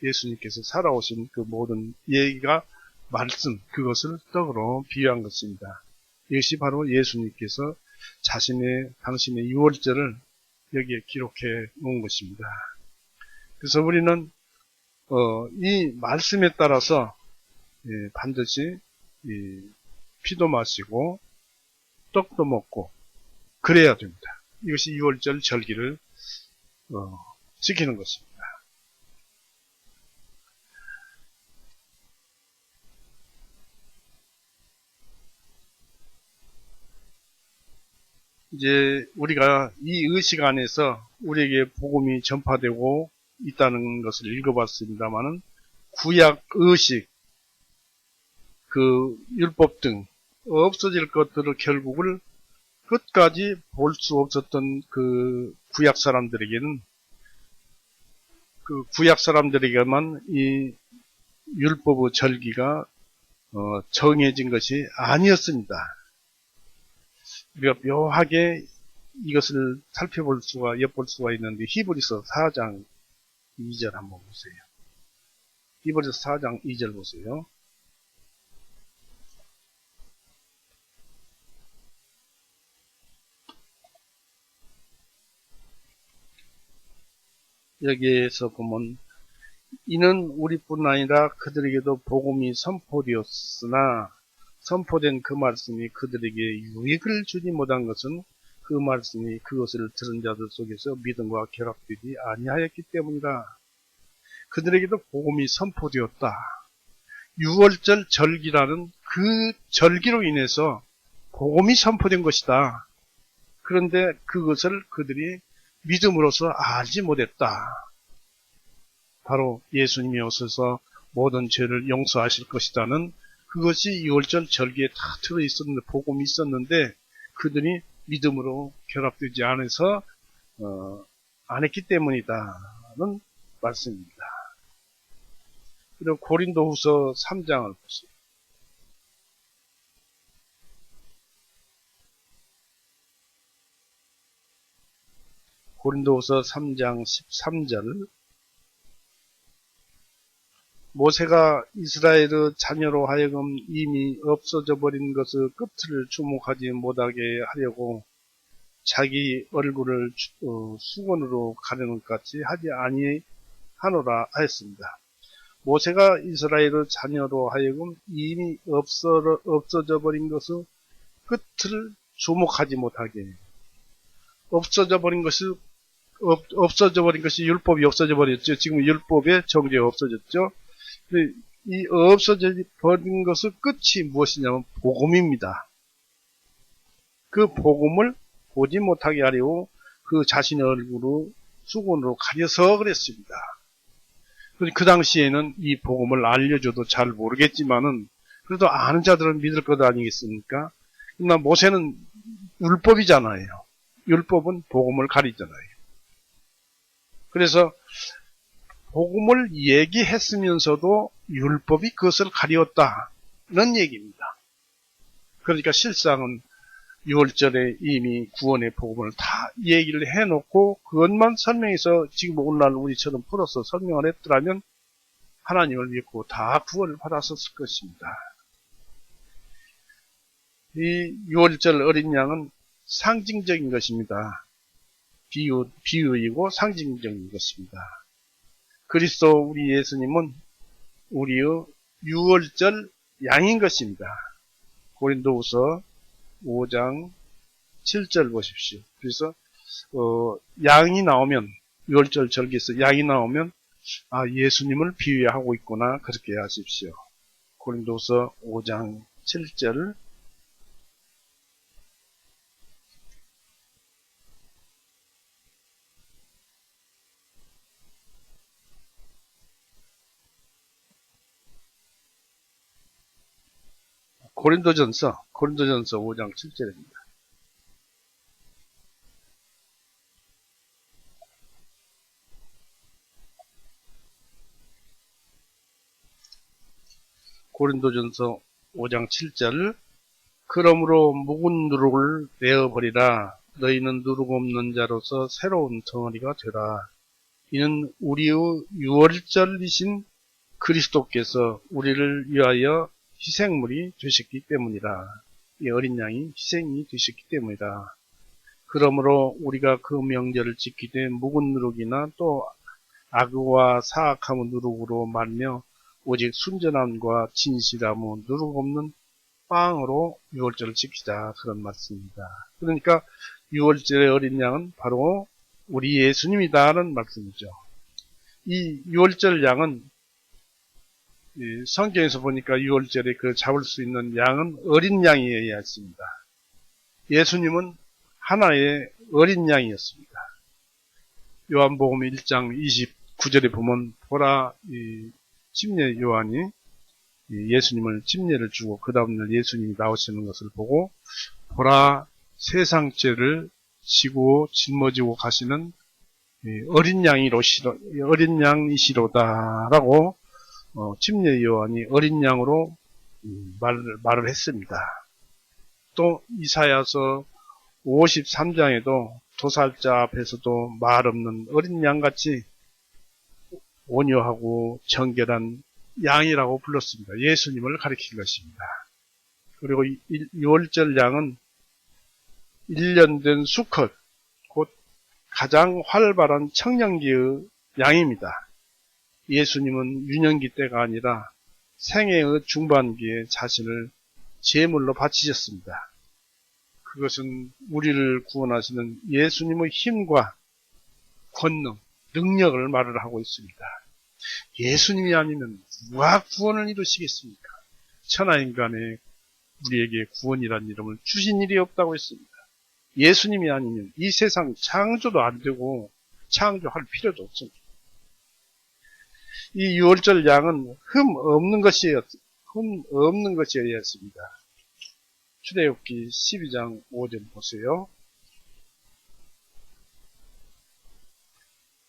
예수님께서 살아오신 그 모든 얘기가 말씀, 그것을 떡으로 비유한 것입니다. 이것이 바로 예수님께서 당신의 6월절을 여기에 기록해 놓은 것입니다. 그래서 우리는 이 말씀에 따라서 반드시 피도 마시고 떡도 먹고 그래야 됩니다. 이것이 6월절 절기를 지키는 것입니다. 이제 우리가 이 의식 안에서 우리에게 복음이 전파되고 있다는 것을 읽어봤습니다만은 구약 의식, 그 율법 등 없어질 것들을 결국을 끝까지 볼 수 없었던 그 구약 사람들에게만 이 율법의 절기가 정해진 것이 아니었습니다. 우리가 묘하게 이것을 엿볼 수가 있는데 히브리서 4장 2절 한번 보세요. 히브리서 4장 2절 보세요. 여기에서 보면 이는 우리뿐 아니라 그들에게도 복음이 선포되었으나 선포된 그 말씀이 그들에게 유익을 주지 못한 것은 그 말씀이 그것을 들은 자들 속에서 믿음과 결합되지 아니하였기 때문이라. 그들에게도 복음이 선포되었다. 6월절 절기라는 그 절기로 인해서 복음이 선포된 것이다. 그런데 그것을 그들이 믿음으로써 알지 못했다. 바로 예수님이 오셔서 모든 죄를 용서하실 것이다는 그것이 6월절 절기에 다 들어있었는데 복음이 있었는데 그들이 믿음으로 결합되지 않아서 안 했기 때문이다는 말씀입니다. 그리고 고린도후서 3장을 보세요. 고린도후서 3장 13절 모세가 이스라엘의 자녀로 하여금 이미 없어져 버린 것의 끝을 주목하지 못하게 하려고 자기 얼굴을 수건으로 가리는 것 같이 하지 아니하노라 하였습니다. 모세가 이스라엘의 자녀로 하여금 이미 없어져 버린 것의 끝을 주목하지 못하게 없어져 버린 것이 율법이 없어져 버렸죠. 지금 율법의 정죄가 없어졌죠. 이 없어져 버린 것의 끝이 무엇이냐면 복음입니다. 그 복음을 보지 못하게 하려고 그 자신의 얼굴을 수건으로 가려서 그랬습니다. 그 당시에는 이 복음을 알려줘도 잘 모르겠지만은 그래도 아는 자들은 믿을 것 아니겠습니까? 그러나 모세는 율법이잖아요. 율법은 복음을 가리잖아요. 그래서 복음을 얘기했으면서도 율법이 그것을 가리웠다는 얘기입니다. 그러니까 실상은 6월절에 이미 구원의 복음을 다 얘기를 해놓고 그것만 설명해서 지금 오늘날 우리처럼 풀어서 설명을 했더라면 하나님을 믿고 다 구원을 받았었을 것입니다. 이 6월절 어린 양은 상징적인 것입니다. 비유이고 상징적인 것입니다. 그리스도 우리 예수님은 우리의 6월절 양인 것입니다. 고린도후서 5장 7절 보십시오. 그래서 양이 나오면 6월절 절기에서 양이 나오면 예수님을 비유하고 있구나 그렇게 하십시오. 고린도서 5장 7절 고린도전서 5장 7절입니다. 고린도전서 5장 7절 그러므로 묵은 누룩을 내어버리라. 너희는 누룩 없는 자로서 새로운 덩어리가 되라. 이는 우리의 유월절이신 그리스도께서 우리를 위하여 희생물이 되셨기 때문이라. 이 어린 양이 희생이 되셨기 때문이다. 그러므로 우리가 그 명절을 지키되 묵은 누룩이나 또 악의와 사악함의 누룩으로 말며 오직 순전함과 진실함의 누룩 없는 빵으로 유월절을 지키자 그런 말씀입니다. 그러니까 유월절의 어린 양은 바로 우리 예수님이다라는 말씀이죠. 이 유월절 양은 성경에서 보니까 유월절에 그 잡을 수 있는 양은 어린 양이어야 했습니다. 예수님은 하나의 어린 양이었습니다. 요한복음 1장 29절에 보면 보라 침례 요한이 예수님을 침례를 주고 그 다음날 예수님이 나오시는 것을 보고 보라 세상 죄를 지고 짊어지고 가시는 어린 양이시로다라고 침례 요한이 어린 양으로 말을 했습니다. 또 이사야서 53장에도 도살자 앞에서도 말 없는 어린 양같이 온유하고 정결한 양이라고 불렀습니다. 예수님을 가리킨 것입니다. 그리고 유월절 양은 1년 된 수컷, 곧 가장 활발한 청년기의 양입니다. 예수님은 유년기 때가 아니라 생애의 중반기에 자신을 제물로 바치셨습니다. 그것은 우리를 구원하시는 예수님의 힘과 권능, 능력을 말을 하고 있습니다. 예수님이 아니면 누가 구원을 이루시겠습니까? 천하인간에 우리에게 구원이라는 이름을 주신 일이 없다고 했습니다. 예수님이 아니면 이 세상 창조도 안 되고 창조할 필요도 없습니다. 이 유월절 양은 흠 없는 것이어야 했습니다. 출애굽기 12장 5절 보세요.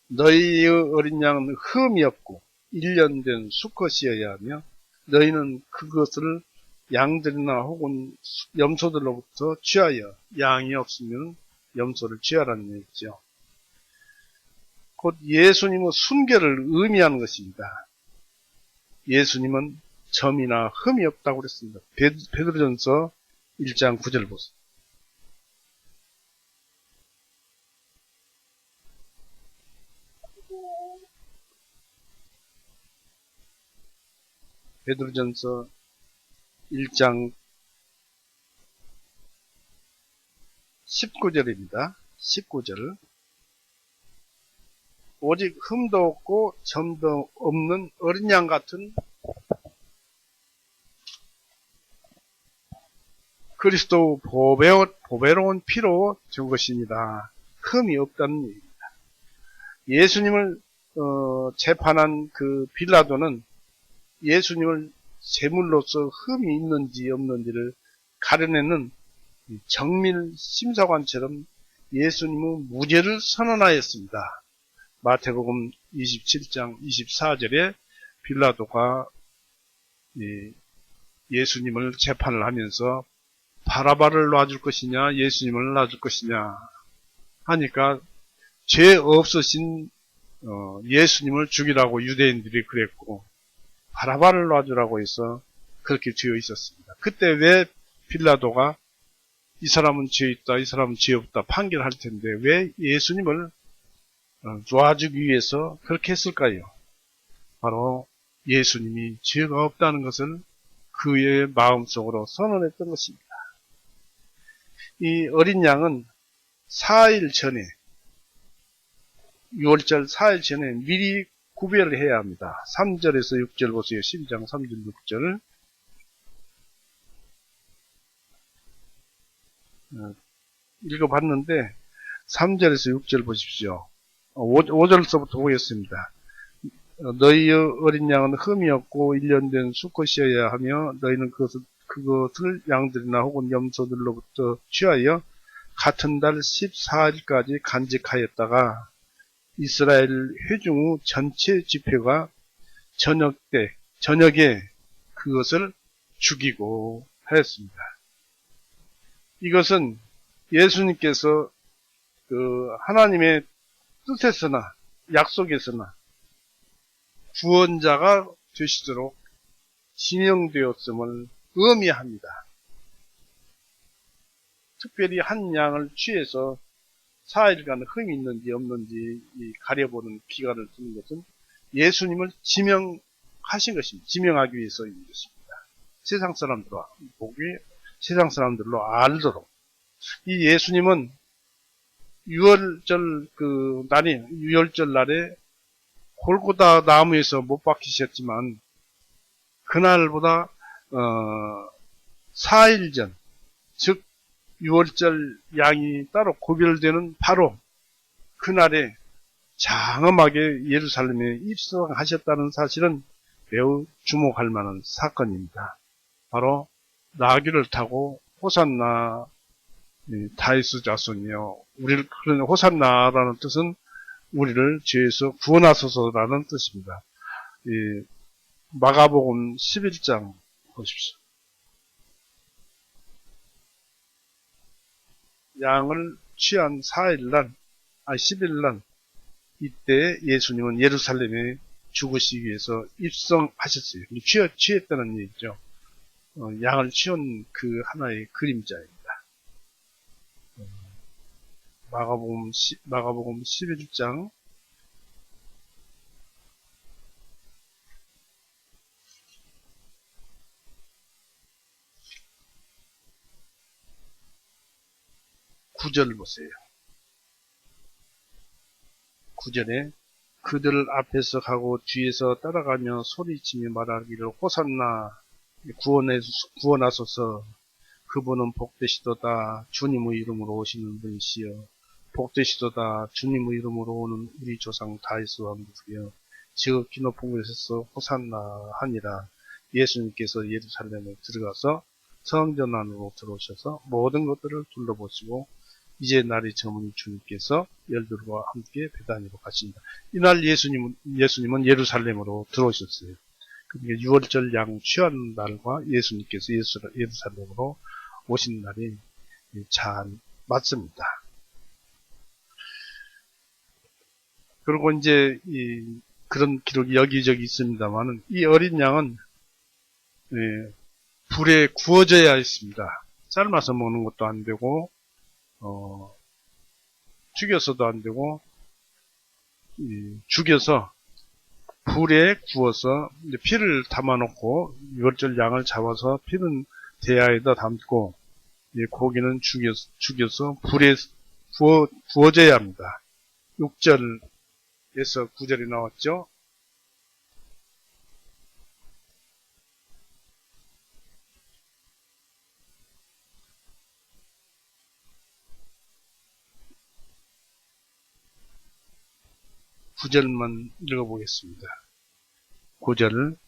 너희의 어린 양은 흠이 없고 1년 된 수컷이어야 하며 너희는 그것을 양들이나 혹은 염소들로부터 취하여 양이 없으면 염소를 취하라는 얘기죠. 곧 예수님의 순결을 의미하는 것입니다. 예수님은 점이나 흠이 없다고 그랬습니다. 베드로전서 1장 9절 보세요. 베드로전서 1장 19절입니다. 19절. 오직 흠도 없고 점도 없는 어린 양 같은 그리스도 보배로운 피로 준 것입니다. 흠이 없다는 얘기입니다. 예수님을 재판한 그 빌라도는 예수님을 제물로서 흠이 있는지 없는지를 가려내는 정밀 심사관처럼 예수님은 무죄를 선언하였습니다. 마태복음 27장 24절에 빌라도가 예수님을 재판을 하면서 바라바를 놔줄 것이냐 예수님을 놔줄 것이냐 하니까 죄 없으신 예수님을 죽이라고 유대인들이 그랬고 바라바를 놔주라고 해서 그렇게 되어 있었습니다. 그때 왜 빌라도가 이 사람은 죄 있다, 이 사람은 죄 없다 판결할 텐데 왜 예수님을 놔주기 위해서 그렇게 했을까요? 바로 예수님이 죄가 없다는 것을 그의 마음속으로 선언했던 것입니다. 이 어린 양은 4일 전에 6월절 4일 전에 미리 구별을 해야 합니다. 3절에서 6절 보세요. 12장 3절 6절 읽어봤는데 3절에서 6절 보십시오. 5절서부터 보겠습니다. 너희의 어린 양은 흠이 없고 1년 된 수컷이어야 하며 너희는 그것을 양들이나 혹은 염소들로부터 취하여 같은 달 14일까지 간직하였다가 이스라엘 회중 후 전체 집회가 저녁에 그것을 죽이고 하였습니다. 이것은 예수님께서 하나님의 뜻에서나 약속에서나 구원자가 되시도록 지명되었음을 의미합니다. 특별히 한 양을 취해서 4일간 흠이 있는지 없는지 가려보는 기간을 두는 것은 예수님을 지명하신 것입니다. 지명하기 위해서인 것입니다. 세상 사람들로 알도록. 이 예수님은 6월절 날에 골고다 나무에서 못 박히셨지만 그날보다 4일 전, 즉 6월절 양이 따로 구별되는 바로 그날에 장엄하게 예루살렘에 입성하셨다는 사실은 매우 주목할 만한 사건입니다. 바로 나귀를 타고 호산나 다윗의 자손이요. 그런 호산나라는 뜻은 우리를 죄에서 구원하소서라는 뜻입니다. 마가복음 11장 보십시오. 양을 취한 10일날 이때 예수님은 예루살렘에 죽으시기 위해서 입성하셨어요. 취했다는 얘기죠. 양을 취한 그 하나의 그림자입니다. 마가복음 11장 9절 보세요. 9절에 그들 앞에서 가고 뒤에서 따라가며 소리치며 말하기를 호산나 구원하소서 그분은 복되시도다 주님의 이름으로 오시는 분이시여 복되시도다 주님의 이름으로 오는 우리 조상 다윗의 왕국이여 지극히 높은 곳에서 호산나 하니라. 예수님께서 예루살렘에 들어가서 성전 안으로 들어오셔서 모든 것들을 둘러보시고 이제 날이 저무니 주님께서 열들과 함께 베다니로 가십니다. 이날 예수님은 예루살렘으로 들어오셨어요. 그러니까 6월절 양 취한 날과 예수님께서 예루살렘으로 오신 날이 잘 맞습니다. 그리고 이제 그런 기록이 여기저기 있습니다만은 이 어린 양은 불에 구워져야 했습니다. 삶아서 먹는 것도 안 되고 죽여서도 안 되고 죽여서 불에 구워서 피를 담아놓고 6월절 양을 잡아서 피는 대야에다 담고 고기는 죽여서 불에 구워져야 합니다. 6절에서 9절이 나왔죠. 구절만 읽어보겠습니다. 9절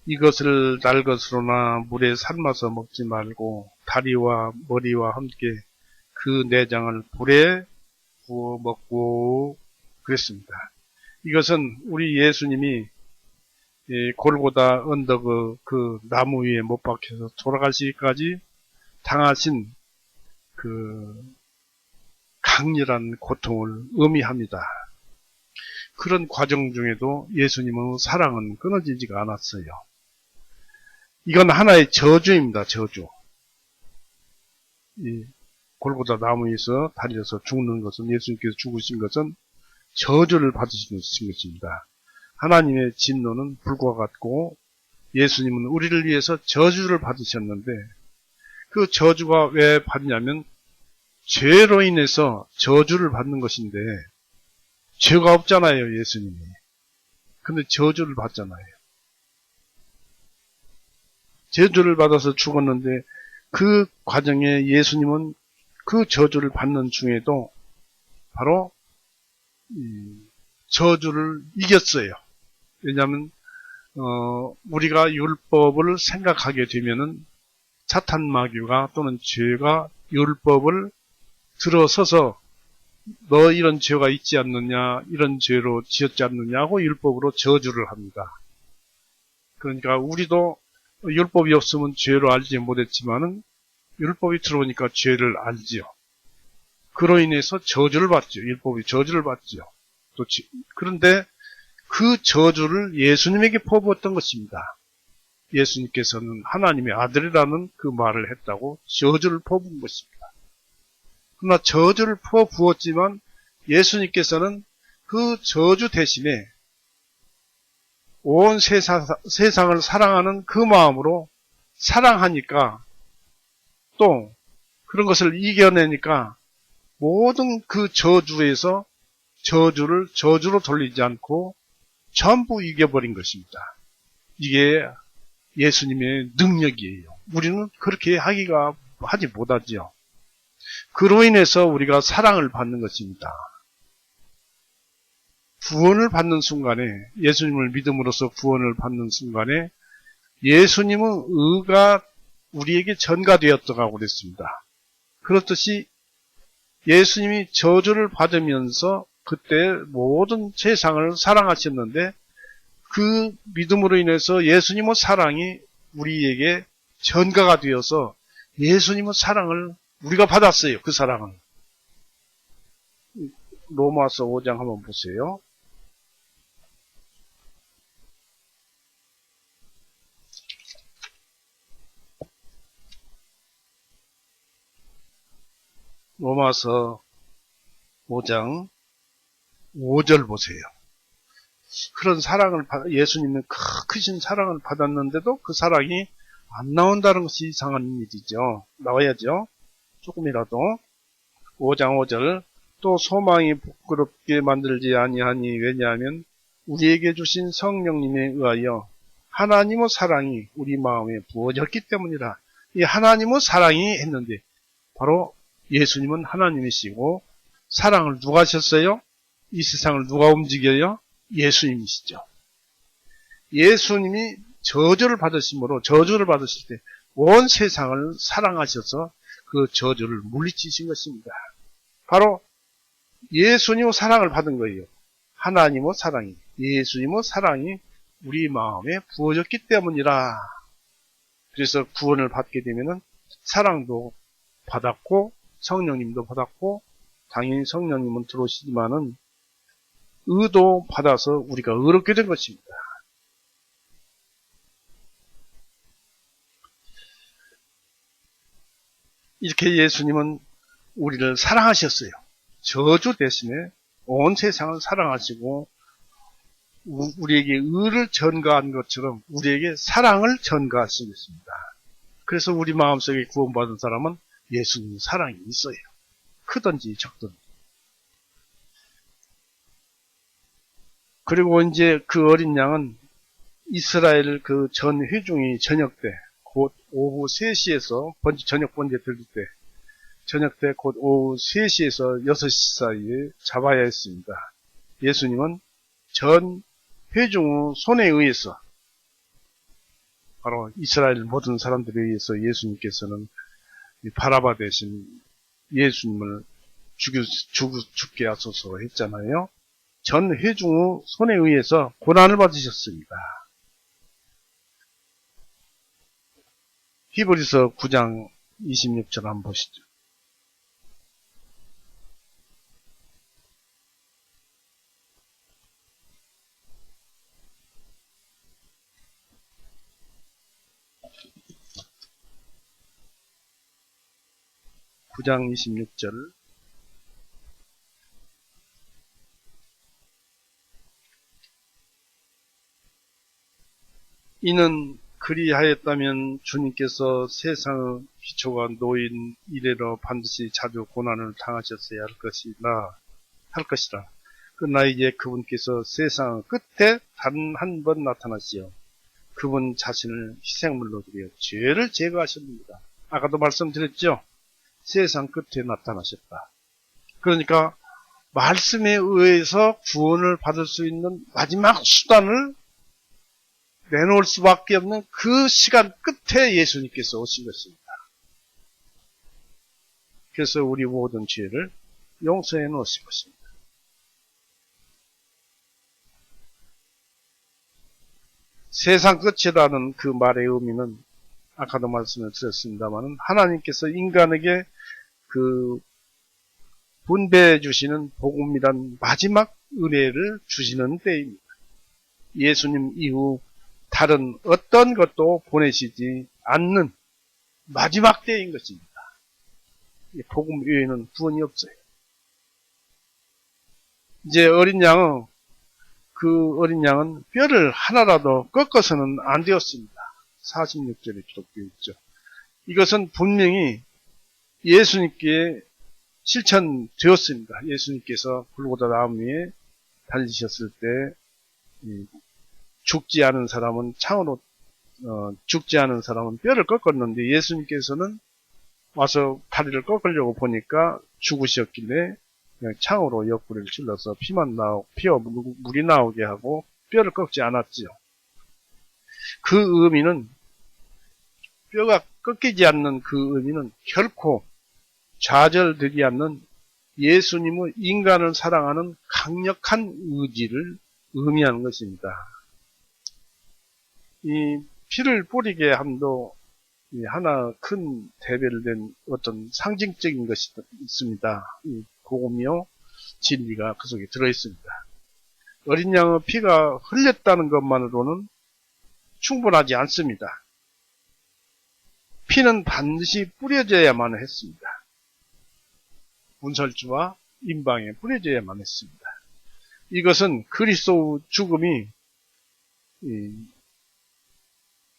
이것을 날 것으로나 물에 삶아서 먹지 말고 다리와 머리와 함께 그 내장을 불에 구워 먹고 그랬습니다. 이것은 우리 예수님이 골고다 언덕 그 나무 위에 못 박혀서 돌아가시기까지 당하신 그 강렬한 고통을 의미합니다. 그런 과정 중에도 예수님의 사랑은 끊어지지가 않았어요. 이건 하나의 저주입니다. 저주. 이 골고다 나무 위에서 달려서 죽는 것은, 예수님께서 죽으신 것은 저주를 받으신 것입니다. 하나님의 진노는 불과 같고 예수님은 우리를 위해서 저주를 받으셨는데, 그 저주가 왜 받냐면 죄로 인해서 저주를 받는 것인데, 죄가 없잖아요, 예수님이. 근데 저주를 받잖아요. 저주를 받아서 죽었는데 그 과정에 예수님은 그 저주를 받는 중에도 바로 저주를 이겼어요. 왜냐하면 우리가 율법을 생각하게 되면은 사탄 마귀가 또는 죄가 율법을 들어서서 너 이런 죄가 있지 않느냐, 이런 죄로 지었지 않느냐고 율법으로 저주를 합니다. 그러니까 우리도 율법이 없으면 죄로 알지 못했지만은 율법이 들어오니까 죄를 알지요. 그로 인해서 저주를 받죠. 율법이 저주를 받죠. 그런데 그 저주를 예수님에게 퍼부었던 것입니다. 예수님께서는 하나님의 아들이라는 그 말을 했다고 저주를 퍼부은 것입니다. 그러나 저주를 퍼부었지만 예수님께서는 그 저주 대신에 온 세상을 사랑하는 그 마음으로 사랑하니까, 또 그런 것을 이겨내니까 모든 그 저주에서 저주를 저주로 돌리지 않고 전부 이겨버린 것입니다. 이게 예수님의 능력이에요. 우리는 그렇게 하지 못하지요. 그로 인해서 우리가 사랑을 받는 것입니다. 구원을 받는 순간에, 예수님을 믿음으로써 구원을 받는 순간에 예수님의 의가 우리에게 전가되었다고 그랬습니다. 그렇듯이 예수님이 저주를 받으면서 그때 모든 세상을 사랑하셨는데, 그 믿음으로 인해서 예수님의 사랑이 우리에게 전가가 되어서 예수님의 사랑을 우리가 받았어요. 그 사랑을. 로마서 5장 한번 보세요. 로마서 5장 5절 보세요. 그런 사랑을 예수님은 크신 사랑을 받았는데도 그 사랑이 안 나온다는 것이 이상한 일이죠. 나와야죠. 조금이라도. 5장 5절. 또 소망이 부끄럽게 만들지 아니하니, 왜냐하면 우리에게 주신 성령님에 의하여 하나님의 사랑이 우리 마음에 부어졌기 때문이라. 이 하나님의 사랑이 했는데, 바로 예수님은 하나님이시고 사랑을 누가 하셨어요? 이 세상을 누가 움직여요? 예수님이시죠. 예수님이 저주를 받으실 때 온 세상을 사랑하셔서 그 저주를 물리치신 것입니다. 바로 예수님의 사랑을 받은 거예요. 하나님의 사랑이, 예수님의 사랑이 우리 마음에 부어졌기 때문이라. 그래서 구원을 받게 되면은 사랑도 받았고 성령님도 받았고, 당연히 성령님은 들어오시지만은 의도 받아서 우리가 의롭게 된 것입니다. 이렇게 예수님은 우리를 사랑하셨어요. 저주 대신에 온 세상을 사랑하시고 우리에게 의를 전가한 것처럼 우리에게 사랑을 전가하신 것입니다. 그래서 우리 마음속에 구원받은 사람은 예수님 사랑이 있어요. 크든지 적든지. 그리고 이제 그 어린 양은 이스라엘 그 전 회중이 저녁 때, 곧 오후 3시에서 저녁 번제 들릴 때, 저녁 때 곧 오후 3시에서 6시 사이에 잡아야 했습니다. 예수님은 전 회중의 손에 의해서, 바로 이스라엘 모든 사람들에 의해서 예수님께서는 바라바 대신 예수님을 죽게 하소서 했잖아요. 전 회중의 손에 의해서 고난을 받으셨습니다. 히브리서 9장 26절 한번 보시죠. (9장 26절) 이는 그리하였다면 주님께서 세상의 기초가 놓인 이래로 반드시 자주 고난을 당하셨어야 할 것이라. 그러나 이제 그분께서 세상의 끝에 단 한 번 나타나시어 그분 자신을 희생물로 드려 죄를 제거하셨습니다. 아까도 말씀드렸죠. 세상 끝에 나타나셨다. 그러니까 말씀에 의해서 구원을 받을 수 있는 마지막 수단을 내놓을 수밖에 없는 그 시간 끝에 예수님께서 오신 것입니다. 그래서 우리 모든 죄를 용서해 놓으신 것입니다. 세상 끝이라는 그 말의 의미는 아까도 말씀을 드렸습니다만 하나님께서 인간에게 그 분배해 주시는 복음이란 마지막 은혜를 주시는 때입니다. 예수님 이후 다른 어떤 것도 보내시지 않는 마지막 때인 것입니다. 복음 외에는 구원이 없어요. 이제 그 어린 양은 뼈를 하나라도 꺾어서는 안 되었습니다. 46절에 기록되어 있죠. 이것은 분명히 예수님께 실천되었습니다. 예수님께서 골고다 나무 위에 달리셨을 때 죽지 않은 사람은 뼈를 꺾었는데 예수님께서는 와서 다리를 꺾으려고 보니까 죽으셨길래 그냥 창으로 옆구리를 찔러서 물이 나오게 하고 뼈를 꺾지 않았지요. 그 의미는 뼈가 꺾이지 않는 그 의미는 결코 좌절되지 않는 예수님의 인간을 사랑하는 강력한 의지를 의미하는 것입니다. 이 피를 뿌리게 함도 하나 큰 대별된 어떤 상징적인 것이 있습니다. 이 복음이요 진리가 그 속에 들어있습니다. 어린 양의 피가 흘렸다는 것만으로는 충분하지 않습니다. 피는 반드시 뿌려져야만 했습니다. 문설주와 임방에 뿌려져야만 했습니다. 이것은 그리스도의 죽음이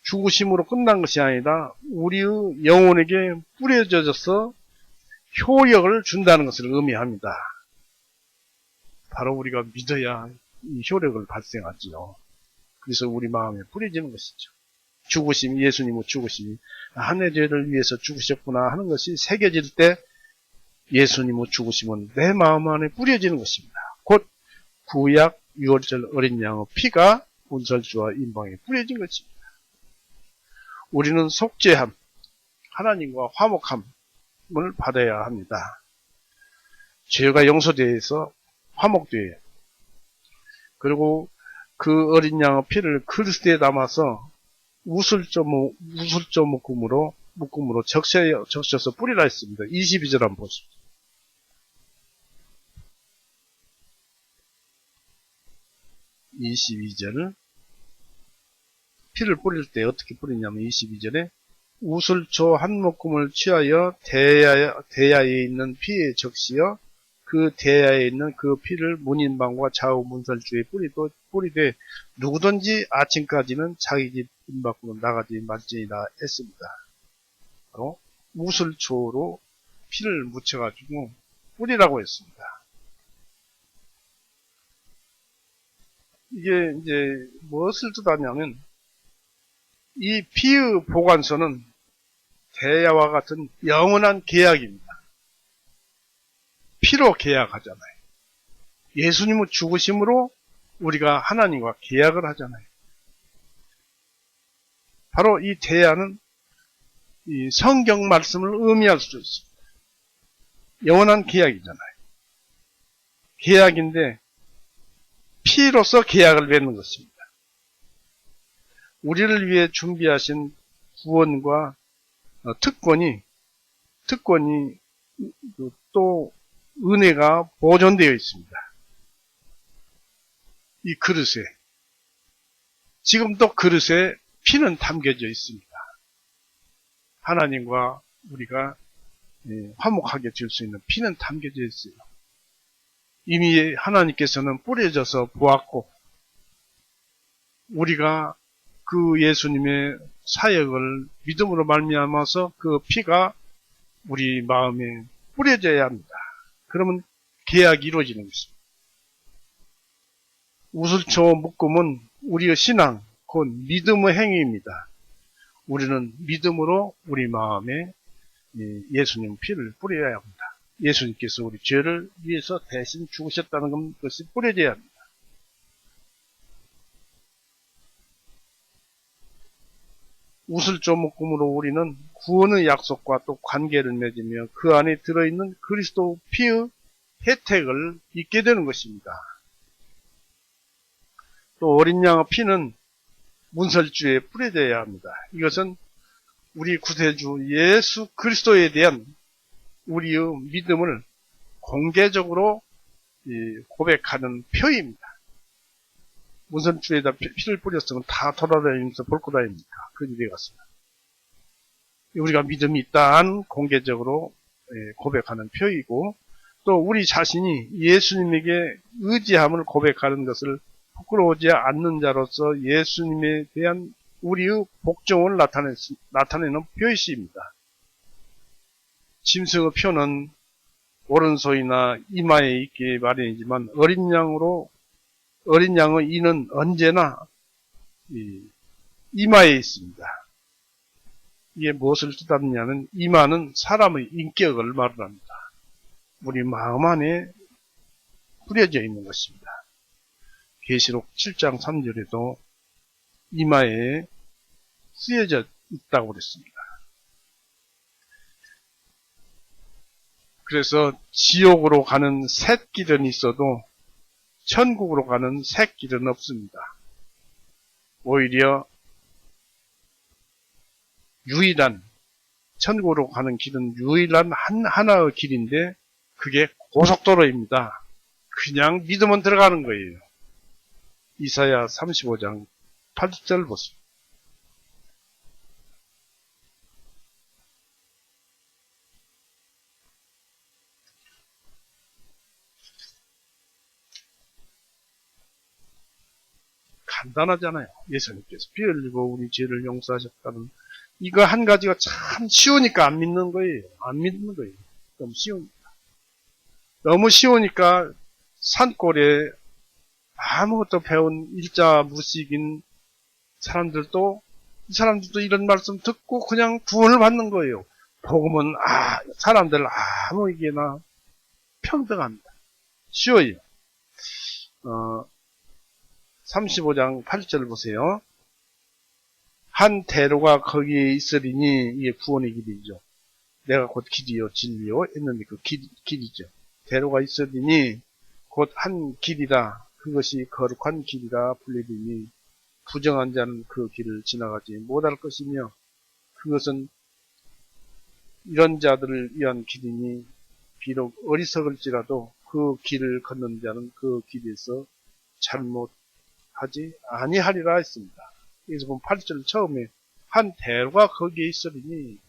죽으심으로 끝난 것이 아니라 우리의 영혼에게 뿌려져서 효력을 준다는 것을 의미합니다. 바로 우리가 믿어야 이 효력을 발생하지요. 그래서 우리 마음에 뿌려지는 것이죠. 예수님의 죽으심이 내 죄를 위해서 죽으셨구나 하는 것이 새겨질 때 예수님의 죽으심은 내 마음 안에 뿌려지는 것입니다. 곧 구약 6월절 어린 양의 피가 문설주와 임방에 뿌려진 것입니다. 우리는 속죄함, 하나님과 화목함을 받아야 합니다. 죄가 용서되어서 화목되어야 해요. 그리고 그 어린 양의 피를 그리스도에 담아서 우슬조 묶음으로 적셔서 뿌리라 했습니다. 22절 한번 보십시오. 22절 피를 뿌릴 때 어떻게 뿌리냐면 22절에 우슬초 한 묶음을 취하여 대야에 있는 피에 적시어 그 대야에 있는 그 피를 문인방과 좌우 문설주에 뿌리되 누구든지 아침까지는 자기 집 문 밖으로 나가지 말지니라 했습니다. 바로 우슬초로 피를 묻혀가지고 뿌리라고 했습니다. 이게 이제 무엇을 뜻하냐면 이 피의 보관소는 대야와 같은 영원한 계약입니다. 피로 계약하잖아요. 예수님의 죽으심으로 우리가 하나님과 계약을 하잖아요. 바로 이 대야는 이 성경 말씀을 의미할 수 있습니다. 영원한 계약이잖아요. 계약인데 피로서 계약을 맺는 것입니다. 우리를 위해 준비하신 구원과 특권이 또 은혜가 보존되어 있습니다. 이 그릇에, 지금도 그릇에 피는 담겨져 있습니다. 하나님과 우리가 화목하게 줄 수 있는 피는 담겨져 있어요. 이미 하나님께서는 뿌려져서 보았고, 우리가 그 예수님의 사역을 믿음으로 말미암아서 그 피가 우리 마음에 뿌려져야 합니다. 그러면 계약이 이루어지는 것입니다. 우슬초 묶음은 우리의 신앙, 곧 믿음의 행위입니다. 우리는 믿음으로 우리 마음에 예수님 피를 뿌려야 합니다. 예수님께서 우리 죄를 위해서 대신 죽으셨다는 것이 뿌려져야 합니다. 우슬조 묶음으로 우리는 구원의 약속과 또 관계를 맺으며 그 안에 들어있는 그리스도 피의 혜택을 잊게 되는 것입니다. 또 어린 양의 피는 문설주에 뿌려져야 합니다. 이것은 우리 구세주 예수 그리스도에 대한 우리의 믿음을 공개적으로 고백하는 표입니다. 문설주에다 피를 뿌렸으면 다 돌아다니면서 볼고 다닙니까? 그런 일이 같습니다. 우리가 믿음이 있다는 공개적으로 고백하는 표이고, 또 우리 자신이 예수님에게 의지함을 고백하는 것을 부끄러워하지 않는 자로서 예수님에 대한 우리의 복종을 나타내는 표시입니다. 짐승의 표는 오른손이나 이마에 있기 마련이지만 어린 양의 이는 언제나 이마에 있습니다. 이게 무엇을 뜻하느냐면 이마는 사람의 인격을 말합니다. 우리 마음 안에 뿌려져 있는 것입니다. 계시록 7장 3절에도 이마에 쓰여져 있다고 그랬습니다. 그래서 지옥으로 가는 샛길은 있어도 천국으로 가는 샛길은 없습니다. 오히려 유일한, 천국으로 가는 길은 유일한 하나의 길인데 그게 고속도로입니다. 그냥 믿으면 들어가는 거예요. 이사야 35장 8절 보세요. 간단하잖아요. 예수님께서 피 흘리고 우리 죄를 용서하셨다는 이거 한 가지가 참 쉬우니까 안 믿는 거예요. 안 믿는 거예요. 너무 쉬우니까. 너무 쉬우니까 산골에 아무것도 배운 일자 무식인 사람들도 이 사람들도 이런 말씀 듣고 그냥 구원을 받는 거예요. 복음은 사람들 아무에게나 평등합니다. 쉬워요. 35장 8절 보세요. 한 대로가 거기에 있으리니 이게 구원의 길이죠. 내가 곧 길이요 진리요 했는데 그 길이죠. 대로가 있으리니 곧 한 길이다. 그것이 거룩한 길이라 불리리니 부정한 자는 그 길을 지나가지 못할 것이며 그것은 이런 자들을 위한 길이니 비록 어리석을지라도 그 길을 걷는 자는 그 길에서 잘못하지 아니하리라 했습니다. 여기서 보면 8절 처음에 한 대로가 거기에 있으리니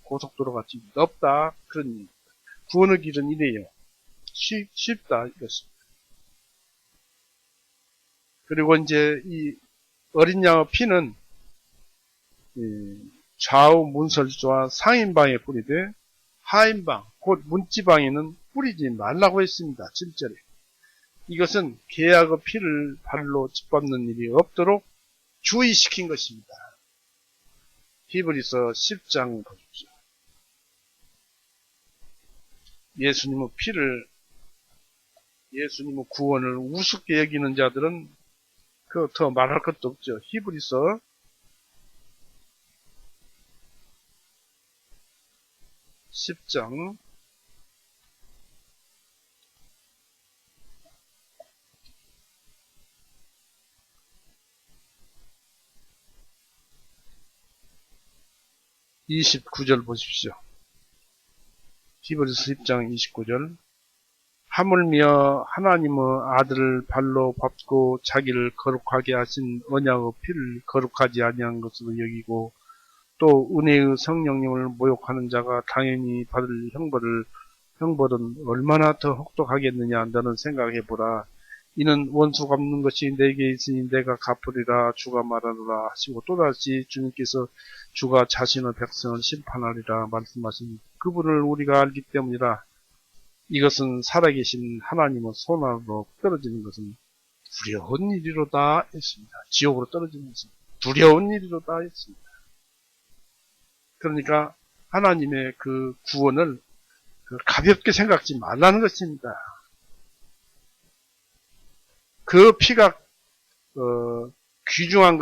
고속도로 같이 넓다 그런 얘기입니다. 구원의 길은 이래요. 쉽다 이것입니다. 그리고 이제 이 어린 양의 피는 좌우 문설주와 상인방에 뿌리되 하인방 곧 문지방에는 뿌리지 말라고 했습니다. 7절에. 이것은 계약의 피를 발로 짓밟는 일이 없도록 주의시킨 것입니다. 히브리서 10장 보십시오. 예수님의 구원을 우습게 여기는 자들은 더 말할 것도 없죠. 히브리서 10장 29절 보십시오. 히브리서 10장 29절. 하물며 하나님의 아들을 발로 밟고 자기를 거룩하게 하신 언약의 피를 거룩하지 아니한 것으로 여기고 또 은혜의 성령님을 모욕하는 자가 당연히 받을 형벌은 얼마나 더 혹독하겠느냐. 너는 생각해보라. 이는 원수 갚는 것이 내게 있으니 내가 갚으리라 주가 말하노라 하시고 또다시 주님께서 주가 자신의 백성을 심판하리라 말씀하신 그분을 우리가 알기 때문이라. 이것은 살아계신 하나님의 손아래로 떨어지는 것은 두려운 일이로다 했습니다. 지옥으로 떨어지는 것은 두려운 일이로다 했습니다. 그러니까 하나님의 그 구원을 가볍게 생각지 말라는 것입니다. 그 피가 귀중한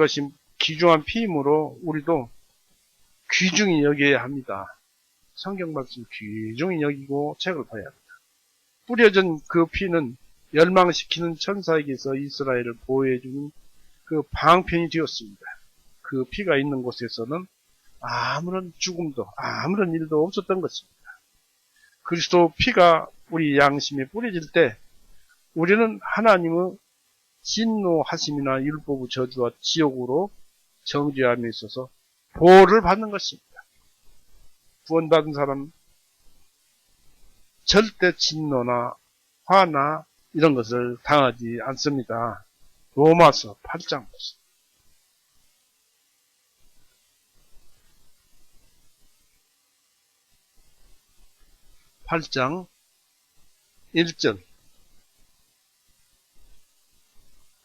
피이므로 우리도 귀중히 여겨야 합니다. 성경 말씀 귀중히 여기고 책을 봐야 합니다. 뿌려진 그 피는 멸망시키는 천사에게서 이스라엘을 보호해주는 그 방편이 되었습니다. 그 피가 있는 곳에서는 아무런 죽음도 아무런 일도 없었던 것입니다. 그리스도 피가 우리 양심에 뿌려질 때 우리는 하나님의 진노하심이나 율법의 저주와 지옥으로 정죄함에 있어서 보호를 받는 것입니다. 구원받은 사람 절대 진노나 화나 이런 것을 당하지 않습니다. 로마서 8장 보세요. 8장 1절.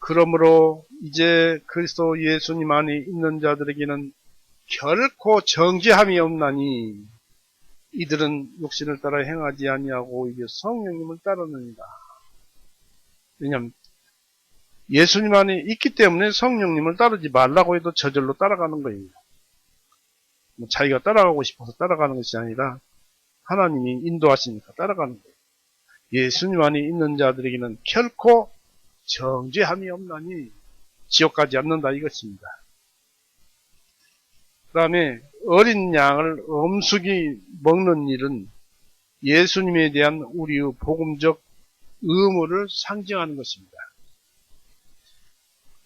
그러므로 이제 그리스도 예수님 안에 있는 자들에게는 결코 정죄함이 없나니 이들은 육신을 따라 행하지 아니하고 이게 성령님을 따르느니라. 왜냐하면 예수님 안에 있기 때문에 성령님을 따르지 말라고 해도 저절로 따라가는 거예요. 자기가 따라가고 싶어서 따라가는 것이 아니라 하나님이 인도하시니까 따라가는 거예요. 예수님 안에 있는 자들에게는 결코 정죄함이 없나니 지옥 가지 않는다 이것입니다. 그 다음에 어린 양을 엄숙이 먹는 일은 예수님에 대한 우리의 복음적 의무를 상징하는 것입니다.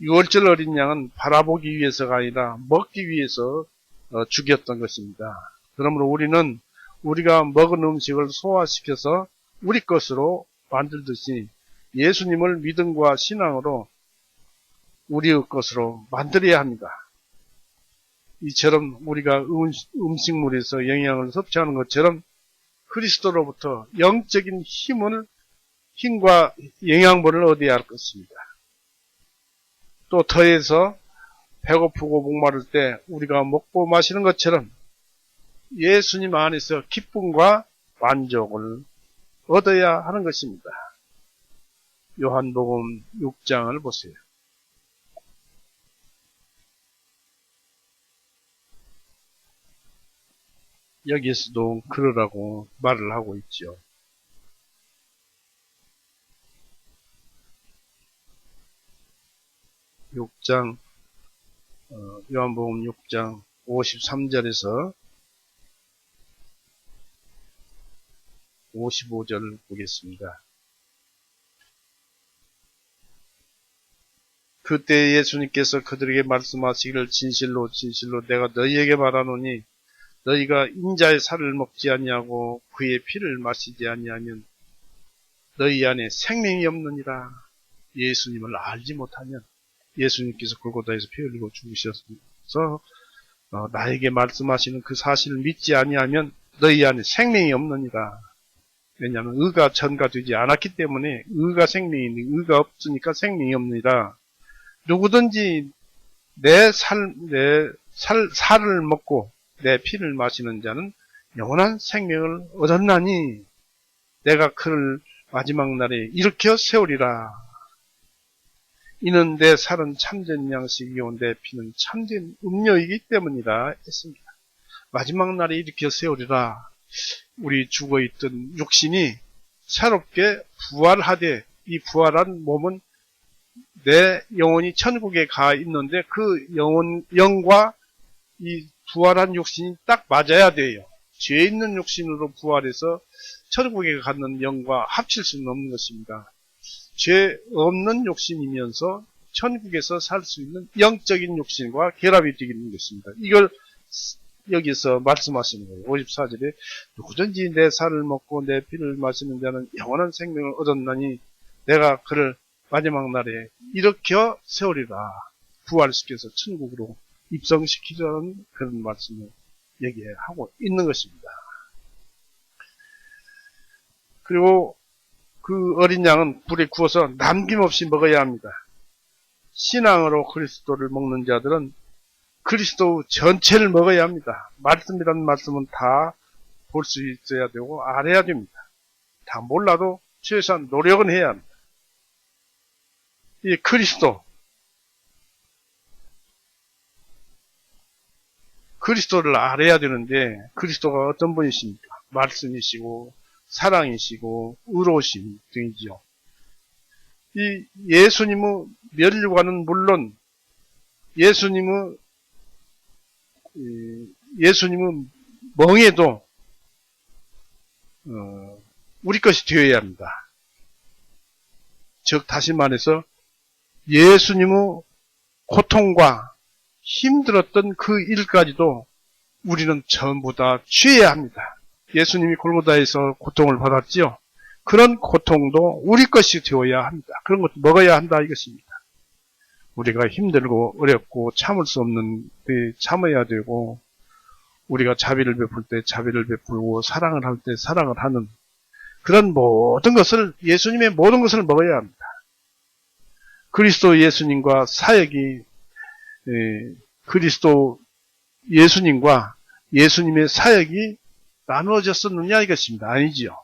유월절 어린 양은 바라보기 위해서가 아니라 먹기 위해서 죽였던 것입니다. 그러므로 우리는 우리가 먹은 음식을 소화시켜서 우리 것으로 만들듯이 예수님을 믿음과 신앙으로 우리의 것으로 만들어야 합니다. 이처럼 우리가 음식물에서 영양을 섭취하는 것처럼 그리스도로부터 영적인 힘과 영양분을 얻어야 할 것입니다. 또 더해서 배고프고 목마를 때 우리가 먹고 마시는 것처럼 예수님 안에서 기쁨과 만족을 얻어야 하는 것입니다. 요한복음 6장을 보세요. 여기에서도 그러라고 말을 하고 있죠. 요한복음 6장 53절에서 55절 보겠습니다. 그때 예수님께서 그들에게 말씀하시기를 진실로 진실로 내가 너희에게 말하노니 너희가 인자의 살을 먹지 아니하고 그의 피를 마시지 아니하면 너희 안에 생명이 없느니라. 예수님을 알지 못하면 예수님께서 골고다에서 피 흘리고 죽으셔서 나에게 말씀하시는 그 사실을 믿지 아니하면 너희 안에 생명이 없느니라. 왜냐하면 의가 전가되지 않았기 때문에 의가 생명이니 의가 없으니까 생명이 없느니라. 누구든지 내 살을 먹고 내 피를 마시는 자는 영원한 생명을 얻었나니 내가 그를 마지막 날에 일으켜 세우리라. 이는 내 살은 참된 양식이요 내 피는 참된 음료이기 때문이라 했습니다. 마지막 날에 일으켜 세우리라. 우리 죽어있던 육신이 새롭게 부활하되 이 부활한 몸은 내 영혼이 천국에 가 있는데 그 영과 이 부활한 육신이 딱 맞아야 돼요. 죄 있는 육신으로 부활해서 천국에 갖는 영과 합칠 수는 없는 것입니다. 죄 없는 육신이면서 천국에서 살 수 있는 영적인 육신과 결합이 되는 것입니다. 이걸 여기서 말씀하시는 거예요. 54절에 누구든지 내 살을 먹고 내 피를 마시는 자는 영원한 생명을 얻었나니 내가 그를 마지막 날에 일으켜 세우리라. 부활시켜서 천국으로 입성시키자는 그런 말씀을 얘기하고 있는 것입니다. 그리고 그 어린 양은 불에 구워서 남김없이 먹어야 합니다. 신앙으로 그리스도를 먹는 자들은 그리스도 전체를 먹어야 합니다. 말씀이라는 말씀은 다 볼 수 있어야 되고 알아야 됩니다. 다 몰라도 최소한 노력은 해야 합니다. 이 그리스도를 알아야 되는데 그리스도가 어떤 분이십니까? 말씀이시고 사랑이시고 의로우신 등이죠. 이 예수님의 멸류관은 물론 예수님은 멍에도 우리 것이 되어야 합니다. 즉 다시 말해서 예수님의 고통과 힘들었던 그 일까지도 우리는 전부 다 취해야 합니다. 예수님이 골고다에서 고통을 받았지요. 그런 고통도 우리 것이 되어야 합니다. 그런 것도 먹어야 한다 이것입니다. 우리가 힘들고 어렵고 참을 수 없는 때 참아야 되고 우리가 자비를 베풀 때 자비를 베풀고 사랑을 할 때 사랑을 하는 그런 모든 것을 예수님의 모든 것을 먹어야 합니다. 그리스도 예수님과 사역이 그리스도 예수님과 예수님의 사역이 나누어졌었느냐 이것입니다. 아니지요.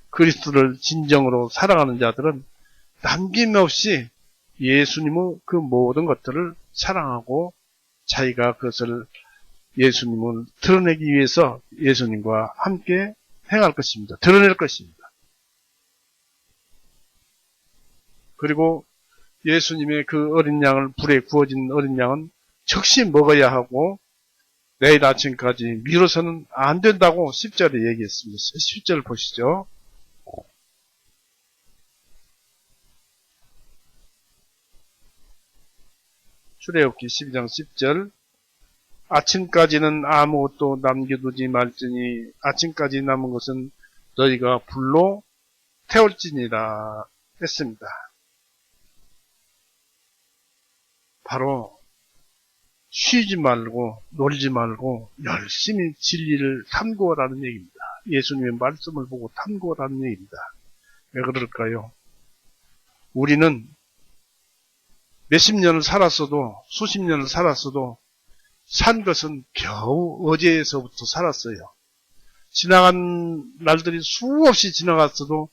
그리스도를 진정으로 사랑하는 자들은 남김없이 예수님의 그 모든 것들을 사랑하고 자기가 그것을 예수님을 드러내기 위해서 예수님과 함께 행할 것입니다. 드러낼 것입니다. 그리고 예수님의 그 어린 양을 불에 구워진 어린 양은 즉시 먹어야 하고 내일 아침까지 미뤄서는 안 된다고 10절에 얘기했습니다. 10절 보시죠. 출애굽기 12장 10절 아침까지는 아무것도 남겨두지 말지니 아침까지 남은 것은 너희가 불로 태울지니라 했습니다. 바로 쉬지 말고 놀지 말고 열심히 진리를 탐구하라는 얘기입니다. 예수님의 말씀을 보고 탐구하라는 얘기입니다. 왜 그럴까요? 우리는 몇십 년을 살았어도 수십 년을 살았어도 산 것은 겨우 어제에서부터 살았어요. 지나간 날들이 수없이 지나갔어도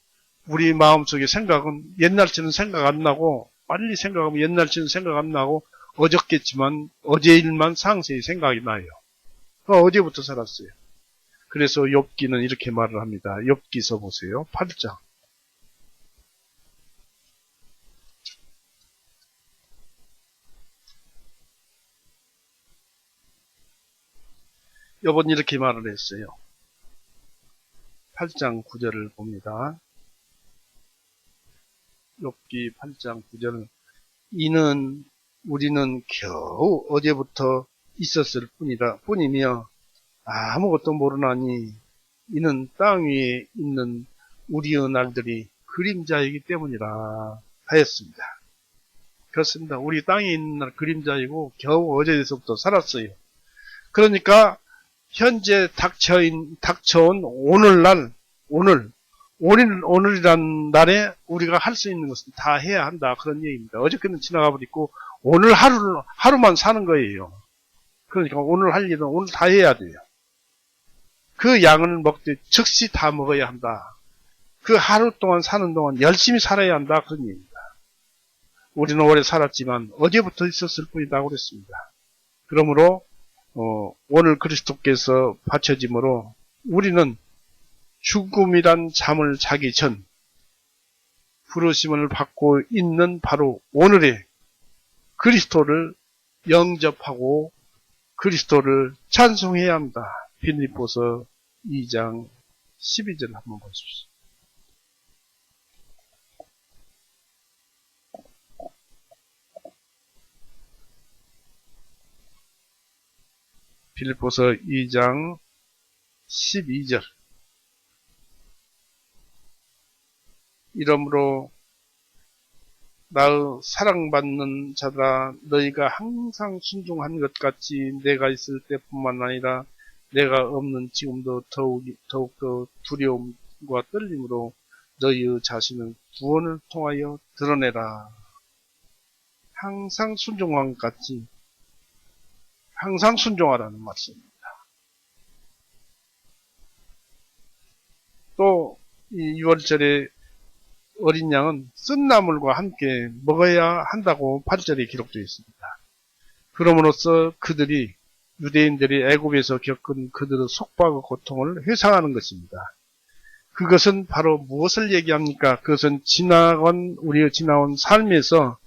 우리 마음속에 생각은 옛날치는 생각 안 나고 빨리 생각하면 옛날치는 생각 안 나고 어저께지만 어제 일만 상세히 생각이 나요. 어제부터 살았어요. 그래서 욥기는 이렇게 말을 합니다. 욥기서 보세요. 8장. 욥은 이렇게 말을 했어요. 8장 9절을 봅니다. 욥기 8장 9절 이는 우리는 겨우 어제부터 있었을 뿐이며 아무것도 모르나니 이는 땅 위에 있는 우리의 날들이 그림자이기 때문이라 하였습니다. 그렇습니다. 우리 땅에 있는 날 그림자이고 겨우 어제에서부터 살았어요. 그러니까 현재 닥쳐온 오늘날 오늘이란 날에 우리가 할 수 있는 것은 다 해야 한다. 그런 얘기입니다. 어저께는 지나가 버리고 오늘 하루만 사는 거예요. 그러니까 오늘 할 일은 오늘 다 해야 돼요. 그 양을 먹되 즉시 다 먹어야 한다. 그 하루 동안 사는 동안 열심히 살아야 한다. 그런 얘기입니다. 우리는 오래 살았지만 어제부터 있었을 뿐이다. 그랬습니다. 그러므로 오늘 그리스도께서 바쳐짐으로 우리는 죽음이란 잠을 자기 전 부르심을 받고 있는 바로 오늘의 그리스도를 영접하고 그리스도를 찬송해야 합니다. 빌립보서 2장 12절 한번 보십시오. 빌립보서 2장 12절. 이러므로 나의 사랑받는 자들아, 너희가 항상 순종한 것 같이 내가 있을 때뿐만 아니라 내가 없는 지금도 더욱더 두려움과 떨림으로 너희의 자신을 구원을 통하여 드러내라. 항상 순종한 것 같이 항상 순종하라는 말씀입니다. 또 이 6월절에 어린 양은 쓴 나물과 함께 먹어야 한다고 8절에 기록되어 있습니다. 그럼으로써 그들이 유대인들이 애굽에서 겪은 그들의 속박의 고통을 회상하는 것입니다. 그것은 바로 무엇을 얘기합니까? 그것은 우리의 지나온 삶에서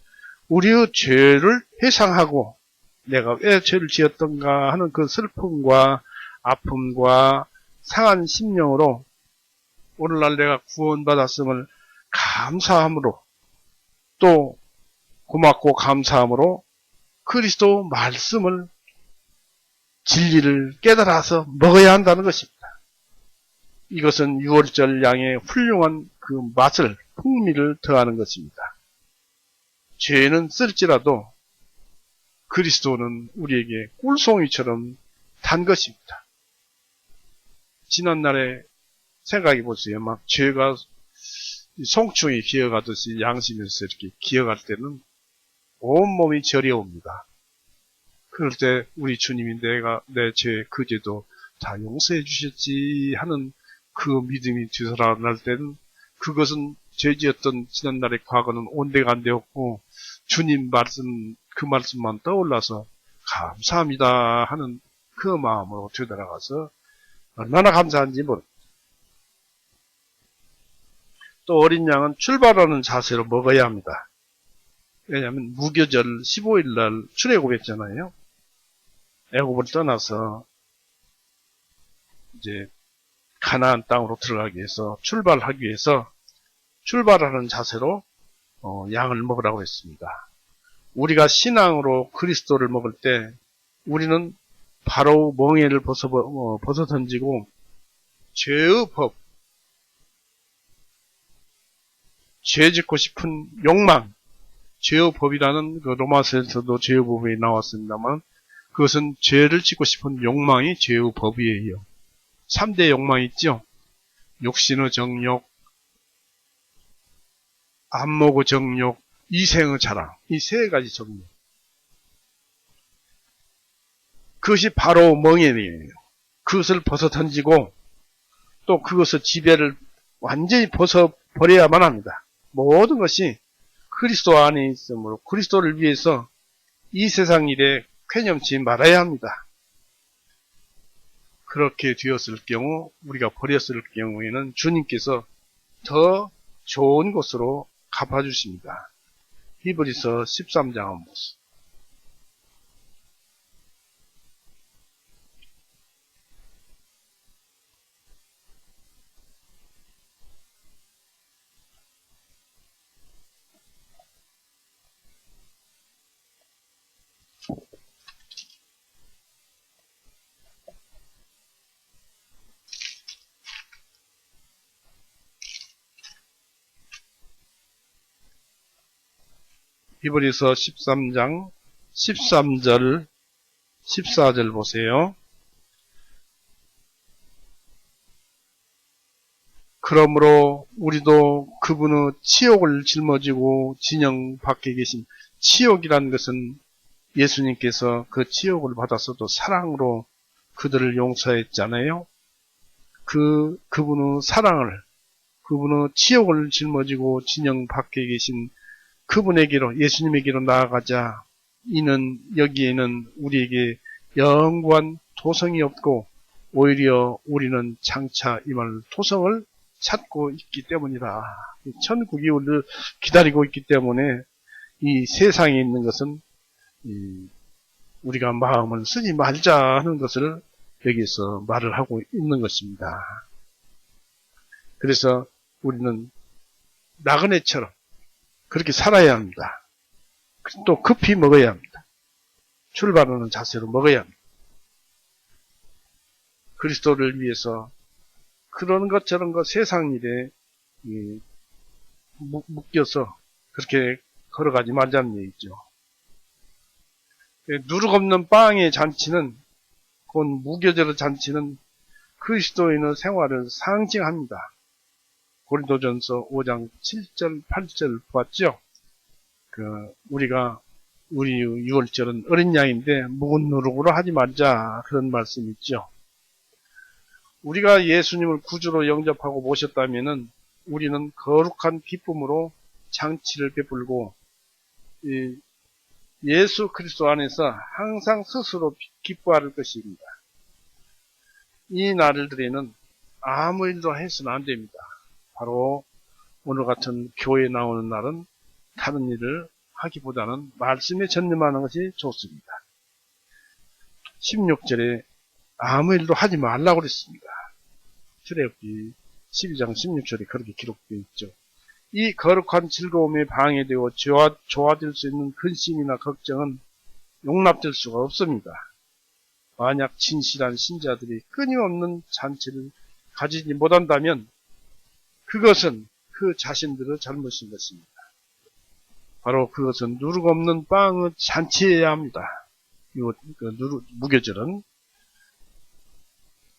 우리의 죄를 회상하고 내가 왜 죄를 지었던가 하는 그 슬픔과 아픔과 상한 심령으로 오늘날 내가 구원받았음을 감사함으로 또 고맙고 감사함으로 그리스도 말씀을 진리를 깨달아서 먹어야 한다는 것입니다. 이것은 6월절 양의 훌륭한 그 맛을 풍미를 더하는 것입니다. 죄는 쓸지라도 그리스도는 우리에게 꿀송이처럼 단 것입니다. 지난날에 생각해 보세요. 막 죄가 송충이 기어가듯이 양심에서 이렇게 기어갈 때는 온몸이 저려옵니다. 그럴 때 우리 주님이 내 죄, 그 죄도 다 용서해 주셨지 하는 그 믿음이 되살아날 때는 그것은 죄지었던 지난날의 과거는 온데간데없고 주님 말씀, 그 말씀만 떠올라서 감사합니다 하는 그 마음으로 되돌아가서 얼마나 감사한지 모릅니다. 또 어린 양은 출발하는 자세로 먹어야 합니다. 왜냐하면 무교절 15일날 출애굽했잖아요. 애굽을 떠나서 이제 가나안 땅으로 들어가기 위해서 출발하기 위해서 출발하는 자세로 양을 먹으라고 했습니다. 우리가 신앙으로 그리스도를 먹을 때 우리는 바로 멍에를 벗어 던지고 죄의 법, 죄 짓고 싶은 욕망, 죄의 법이라는 그 로마서에서도 죄의 법이 나왔습니다만 그것은 죄를 짓고 싶은 욕망이 죄의 법이에요. 3대 욕망이 있죠. 육신의 정욕, 안목의 정욕, 이생의 자랑. 이 세 가지 정욕. 그것이 바로 멍에이에요. 그것을 벗어 던지고 또 그것의 지배를 완전히 벗어 버려야만 합니다. 모든 것이 그리스도 안에 있으므로 그리스도를 위해서 이 세상 일에 쾌념치 말아야 합니다. 그렇게 되었을 경우 우리가 버렸을 경우에는 주님께서 더 좋은 곳으로 갚아주십니다. 히브리서 13장 한번 보세요. 히브리서 13장 13절 14절 보세요. 그러므로 우리도 그분의 치욕을 짊어지고 진영 밖에 계신 치욕이라는 것은 예수님께서 그 치욕을 받았어도 사랑으로 그들을 용서했잖아요. 그분의 사랑을, 그분의 치욕을 짊어지고 진영 밖에 계신 그분에게로, 예수님에게로 나아가자. 이는 여기에는 우리에게 영구한 토성이 없고 오히려 우리는 장차 임할 토성을 찾고 있기 때문이다. 천국이 우리를 기다리고 있기 때문에 이 세상에 있는 것은 우리가 마음을 쓰지 말자 하는 것을 여기서 말을 하고 있는 것입니다. 그래서 우리는 나그네처럼 그렇게 살아야 합니다. 또 급히 먹어야 합니다. 출발하는 자세로 먹어야 합니다. 그리스도를 위해서 그런 것 저런 것 세상 일에 묶여서 그렇게 걸어가지 말자는 얘기죠. 누룩 없는 빵의 잔치는, 곧 무교절의 잔치는 그리스도인의 생활을 상징합니다. 고린도전서 5장 7절 8절 보았죠. 우리가 우리 유월절은 어린 양인데 묵은 누룩으로 하지 말자 그런 말씀이 있죠. 우리가 예수님을 구주로 영접하고 모셨다면은 우리는 거룩한 기쁨으로 잔치를 베풀고 예수 그리스도 안에서 항상 스스로 기뻐할 것입니다. 이 날들에는 아무 일도 해서는 안 됩니다. 바로 오늘 같은 교회에 나오는 날은 다른 일을 하기보다는 말씀에 전념하는 것이 좋습니다. 16절에 아무 일도 하지 말라고 그랬습니다. 출애굽기 12장 16절에 그렇게 기록되어 있죠. 이 거룩한 즐거움에 방해되어 좋아질 수 있는 근심이나 걱정은 용납될 수가 없습니다. 만약 진실한 신자들이 끊임없는 잔치를 가지지 못한다면 그것은 그 자신들의 잘못인 것입니다. 바로 그것은 누룩 없는 빵의 잔치여야 합니다. 무교절은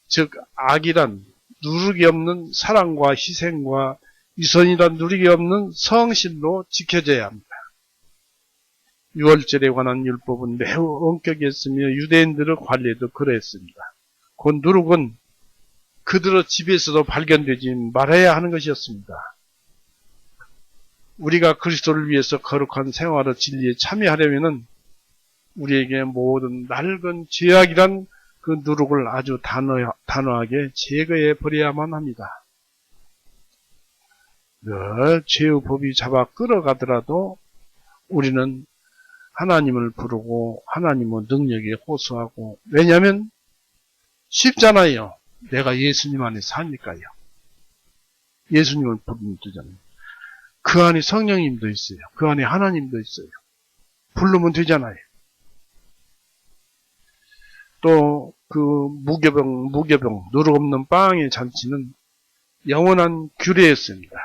즉 악이란 누룩이 없는 사랑과 희생과 위선이란 누룩이 없는 성실로 지켜져야 합니다. 유월절에 관한 율법은 매우 엄격했으며 유대인들의 관례도 그러했습니다. 그 누룩은 그들의 집에서도 발견되지 말아야 하는 것이었습니다. 우리가 그리스도를 위해서 거룩한 생활의 진리에 참여하려면 우리에게 모든 낡은 죄악이란 그 누룩을 아주 단호하게 제거해 버려야만 합니다. 늘 죄의 법이 잡아 끌어가더라도 우리는 하나님을 부르고 하나님의 능력에 호소하고, 왜냐하면 쉽잖아요. 내가 예수님 안에 사니까요. 예수님을 부르면 되잖아요. 그 안에 성령님도 있어요. 그 안에 하나님도 있어요. 부르면 되잖아요. 또 그 무교병, 누룩 없는 빵의 잔치는 영원한 규례였습니다.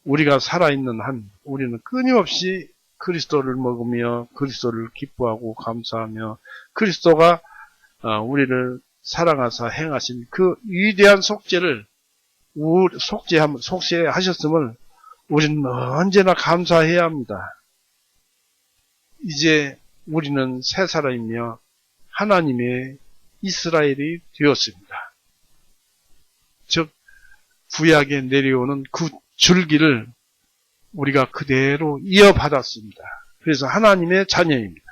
우리가 살아있는 한 우리는 끊임없이 그리스도를 먹으며 그리스도를 기뻐하고 감사하며 그리스도가 우리를 사랑하사 행하신 그 위대한 속죄를 속죄하셨음을 우리는 언제나 감사해야 합니다. 이제 우리는 새 사람이며 하나님의 이스라엘이 되었습니다. 즉 구약에 내려오는 그 줄기를 우리가 그대로 이어받았습니다. 그래서 하나님의 자녀입니다.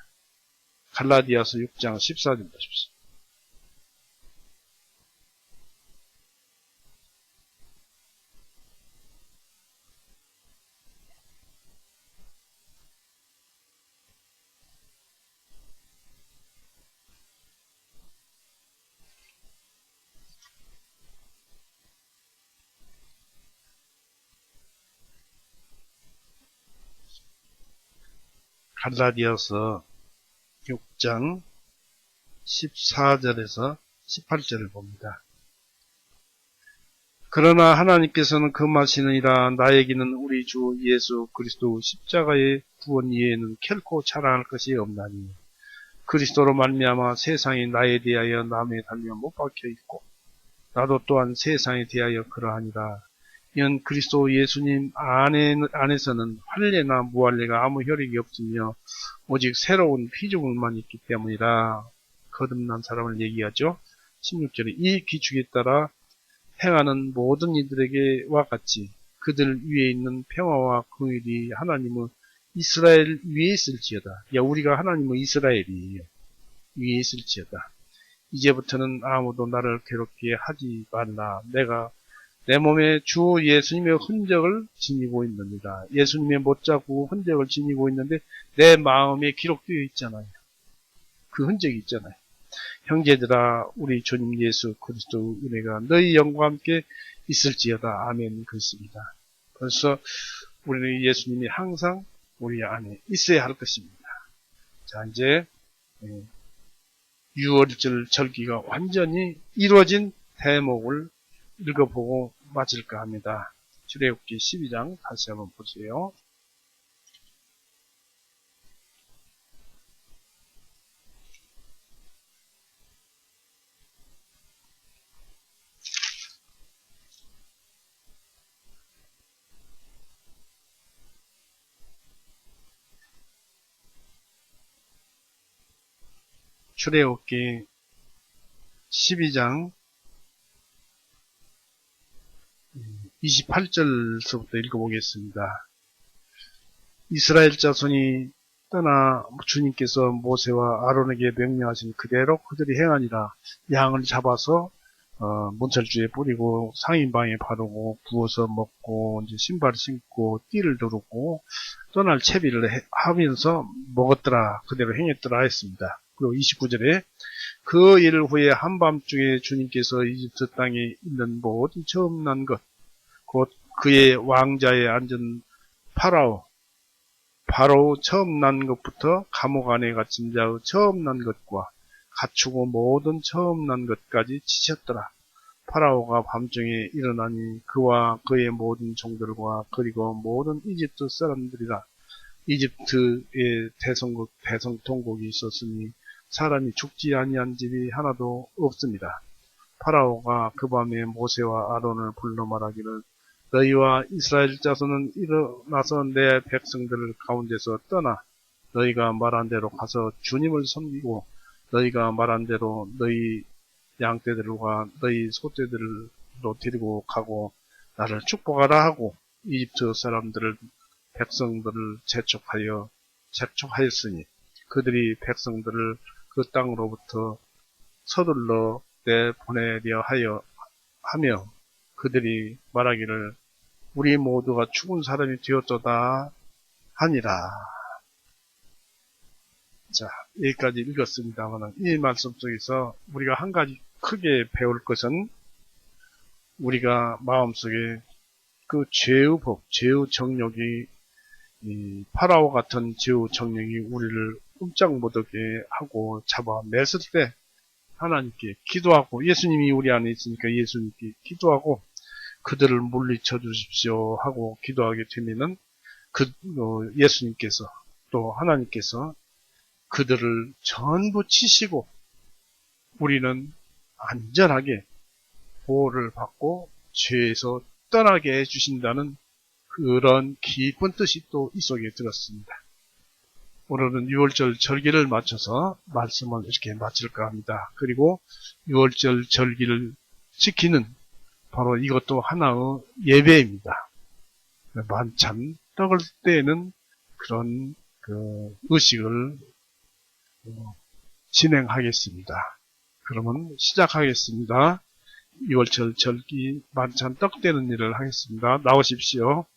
갈라디아서 6장 14절 보십시오. 갈라디아서 6장 14절에서 18절을 봅니다. 그러나 하나님께서는 금하시느니라. 나에게는 우리 주 예수 그리스도 십자가의 구원 이외에는 결코 자랑할 것이 없나니 그리스도로 말미암아 세상이 나에 대하여 남에 달려 못 박혀 있고 나도 또한 세상에 대하여 그러하니라. 이는 그리스도 예수님 안에서는 할례나 무할례가 아무 효력이 없으며 오직 새로운 피조물만 있기 때문이라. 거듭난 사람을 얘기하죠. 16절에 이 기축에 따라 행하는 모든 이들에게와 같이 그들 위에 있는 평화와 긍휼이 하나님의 이스라엘 위에 있을지어다. 우리가 하나님의 이스라엘이 위에 있을지어다. 이제부터는 아무도 나를 괴롭게 하지 말라. 내가 내 몸에 주 예수님의 흔적을 지니고 있느니라. 예수님의 못자국 흔적을 지니고 있는데 내 마음에 기록되어 있잖아요. 그 흔적이 있잖아요. 형제들아 우리 주님 예수 그리스도 은혜가 너희 영과 함께 있을지어다. 아멘. 그렇습니다. 벌써 우리는 예수님이 항상 우리 안에 있어야 할 것입니다. 자, 이제 6월절 절기가 완전히 이루어진 대목을 읽어보고 마칠까 합니다. 출애굽기 12장 다시 한번 보세요. 출애굽기 12장 28절서부터 읽어보겠습니다. 이스라엘 자손이 떠나 주님께서 모세와 아론에게 명령하신 그대로 그들이 행하니라. 양을 잡아서 문설주에 뿌리고 상인방에 바르고 구워서 먹고 이제 신발을 신고 띠를 두르고 떠날 채비를 하면서 먹었더라. 그대로 행했더라 했습니다. 그리고 29절에 그 일 후에 한밤중에 주님께서 이집트 땅에 있는 모든 처음 난 것, 곧 그의 왕자에 앉은 파라오 처음 난 것부터 감옥 안에 갇힌 자의 처음 난 것과 갖추고 모든 처음 난 것까지 치셨더라. 파라오가 밤중에 일어나니 그와 그의 모든 종들과 그리고 모든 이집트 사람들이라. 이집트에 대성통곡이 있었으니 사람이 죽지 아니한 집이 하나도 없습니다. 파라오가 그 밤에 모세와 아론을 불러 말하기를 너희와 이스라엘 자손은 일어나서 내 백성들 가운데서 떠나 너희가 말한 대로 가서 주님을 섬기고 너희가 말한 대로 너희 양떼들과 너희 소떼들로 데리고 가고 나를 축복하라 하고 이집트 사람들을 백성들을 재촉하였으니 그들이 백성들을 그 땅으로부터 서둘러 내보내려 하며 그들이 말하기를 우리 모두가 죽은 사람이 되었도다 하니라. 자, 여기까지 읽었습니다만 이 말씀 속에서 우리가 한 가지 크게 배울 것은 우리가 마음속에 그 죄의 법, 죄의 정욕이 파라오 같은 죄의 정욕이 우리를 꼼짝 못하게 하고 잡아냈을 때 하나님께 기도하고 예수님이 우리 안에 있으니까 예수님께 기도하고 그들을 물리쳐 주십시오 하고 기도하게 되면은 예수님께서 또 하나님께서 그들을 전부 치시고 우리는 안전하게 보호를 받고 죄에서 떠나게 해주신다는 그런 깊은 뜻이 또 이 속에 들었습니다. 오늘은 6월절 절기를 맞춰서 말씀을 이렇게 마칠까 합니다. 그리고 6월절 절기를 지키는 바로 이것도 하나의 예배입니다. 만찬 떡을 떼는 그런 의식을 진행하겠습니다. 그러면 시작하겠습니다. 6월절 절기 만찬 떡 떼는 일을 하겠습니다. 나오십시오.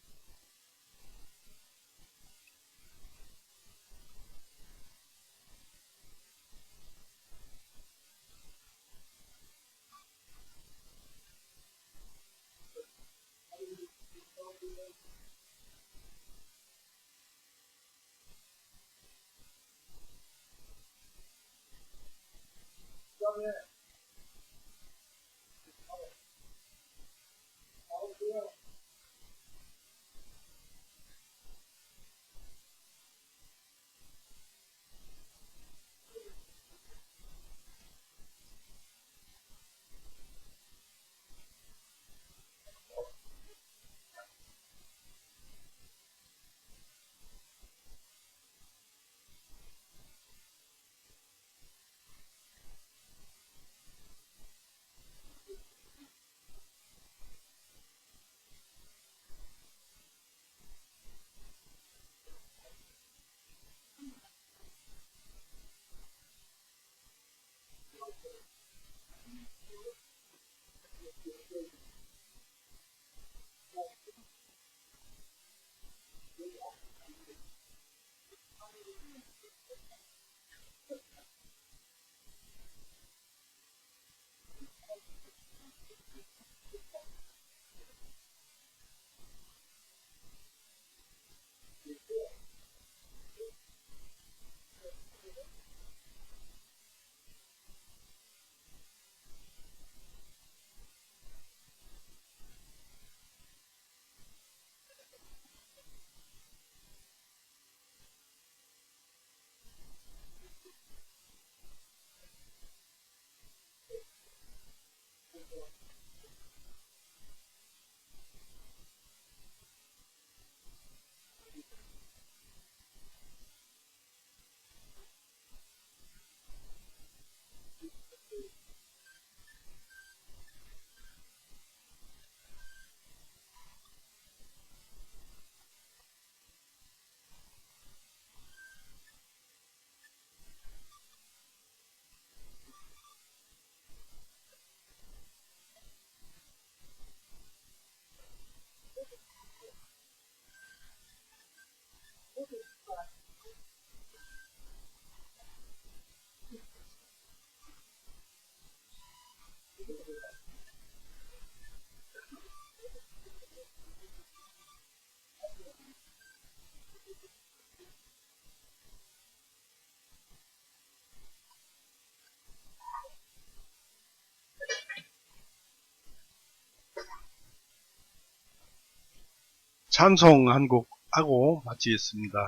찬송 한 곡 하고 마치겠습니다.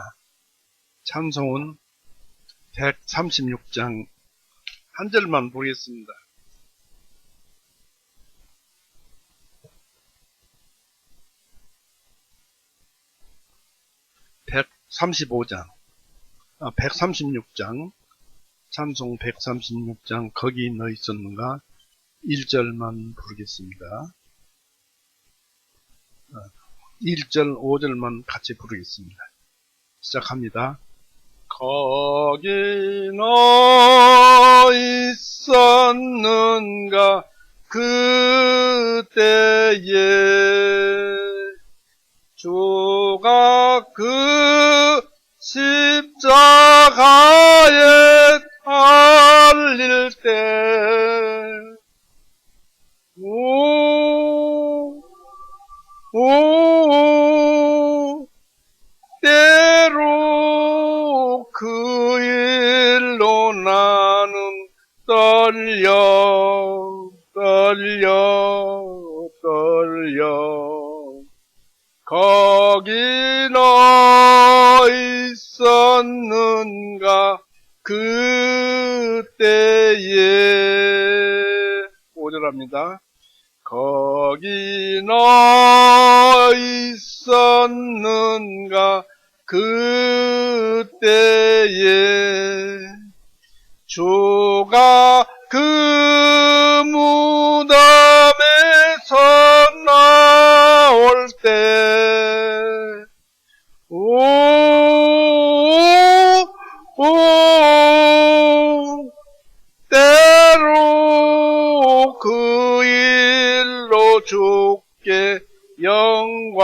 찬송은 136장 한 절만 보겠습니다. 136장, 찬송 136장, 거기 너 있었는가? 1절만 부르겠습니다. 1절, 5절만 같이 부르겠습니다. 시작합니다. 거기 너 있었는가? 그때에 주가 그 십자가에 달릴 때 때로 그 일로 나는 떨려 거기 너 있었는가 그때에 5절합니다. 거기 너 있었는가 그때에 주가 그 무덤에서 나올 때 때로 그 일로 주께 영광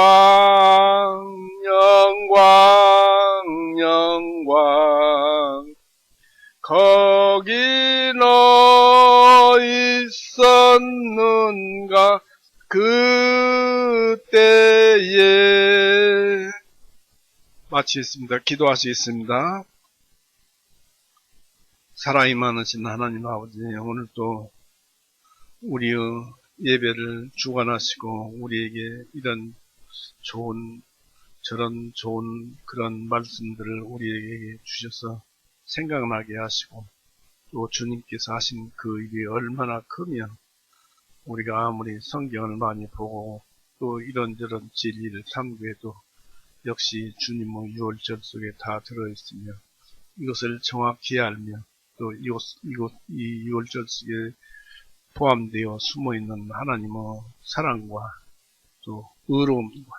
거기 너 있었는가 그때에 마치겠습니다. 기도하시겠습니다. 살아있 많으신 하나님 아버지, 오늘도 우리의 예배를 주관하시고 우리에게 이런 저런 좋은 그런 말씀들을 우리에게 주셔서 생각나게 하시고 또 주님께서 하신 그 일이 얼마나 크면 우리가 아무리 성경을 많이 보고 또 이런저런 진리를 탐구해도 역시 주님의 유월절 속에 다 들어있으며 이것을 정확히 알며 또 이 유월절 속에 포함되어 숨어있는 하나님의 사랑과 또 의로움과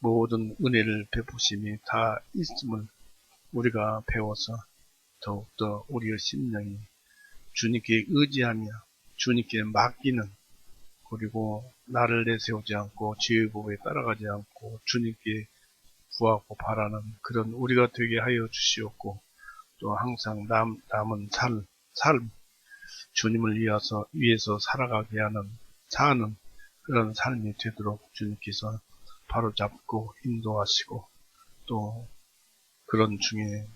모든 은혜를 베푸심이 다 있음을 우리가 배워서 더욱더 우리의 심령이 주님께 의지하며 주님께 맡기는, 그리고 나를 내세우지 않고 죄의 법에 따라가지 않고 주님께 구하고 바라는 그런 우리가 되게 하여 주시옵고, 또 항상 남은 삶 주님을 위해서 살아가게 사는 그런 삶이 되도록 주님께서 바로잡고 인도하시고 또 그런 중에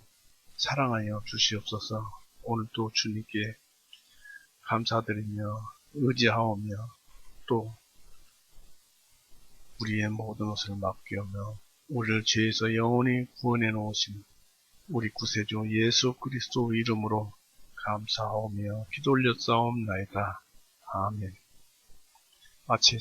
사랑하여 주시옵소서. 오늘도 주님께 감사드리며 의지하오며 또 우리의 모든 것을 맡기오며 우리를 죄에서 영원히 구원해 놓으신 우리 구세주 예수 그리스도 이름으로 감사하오며 기도 올렸사옵나이다. 아멘. 마치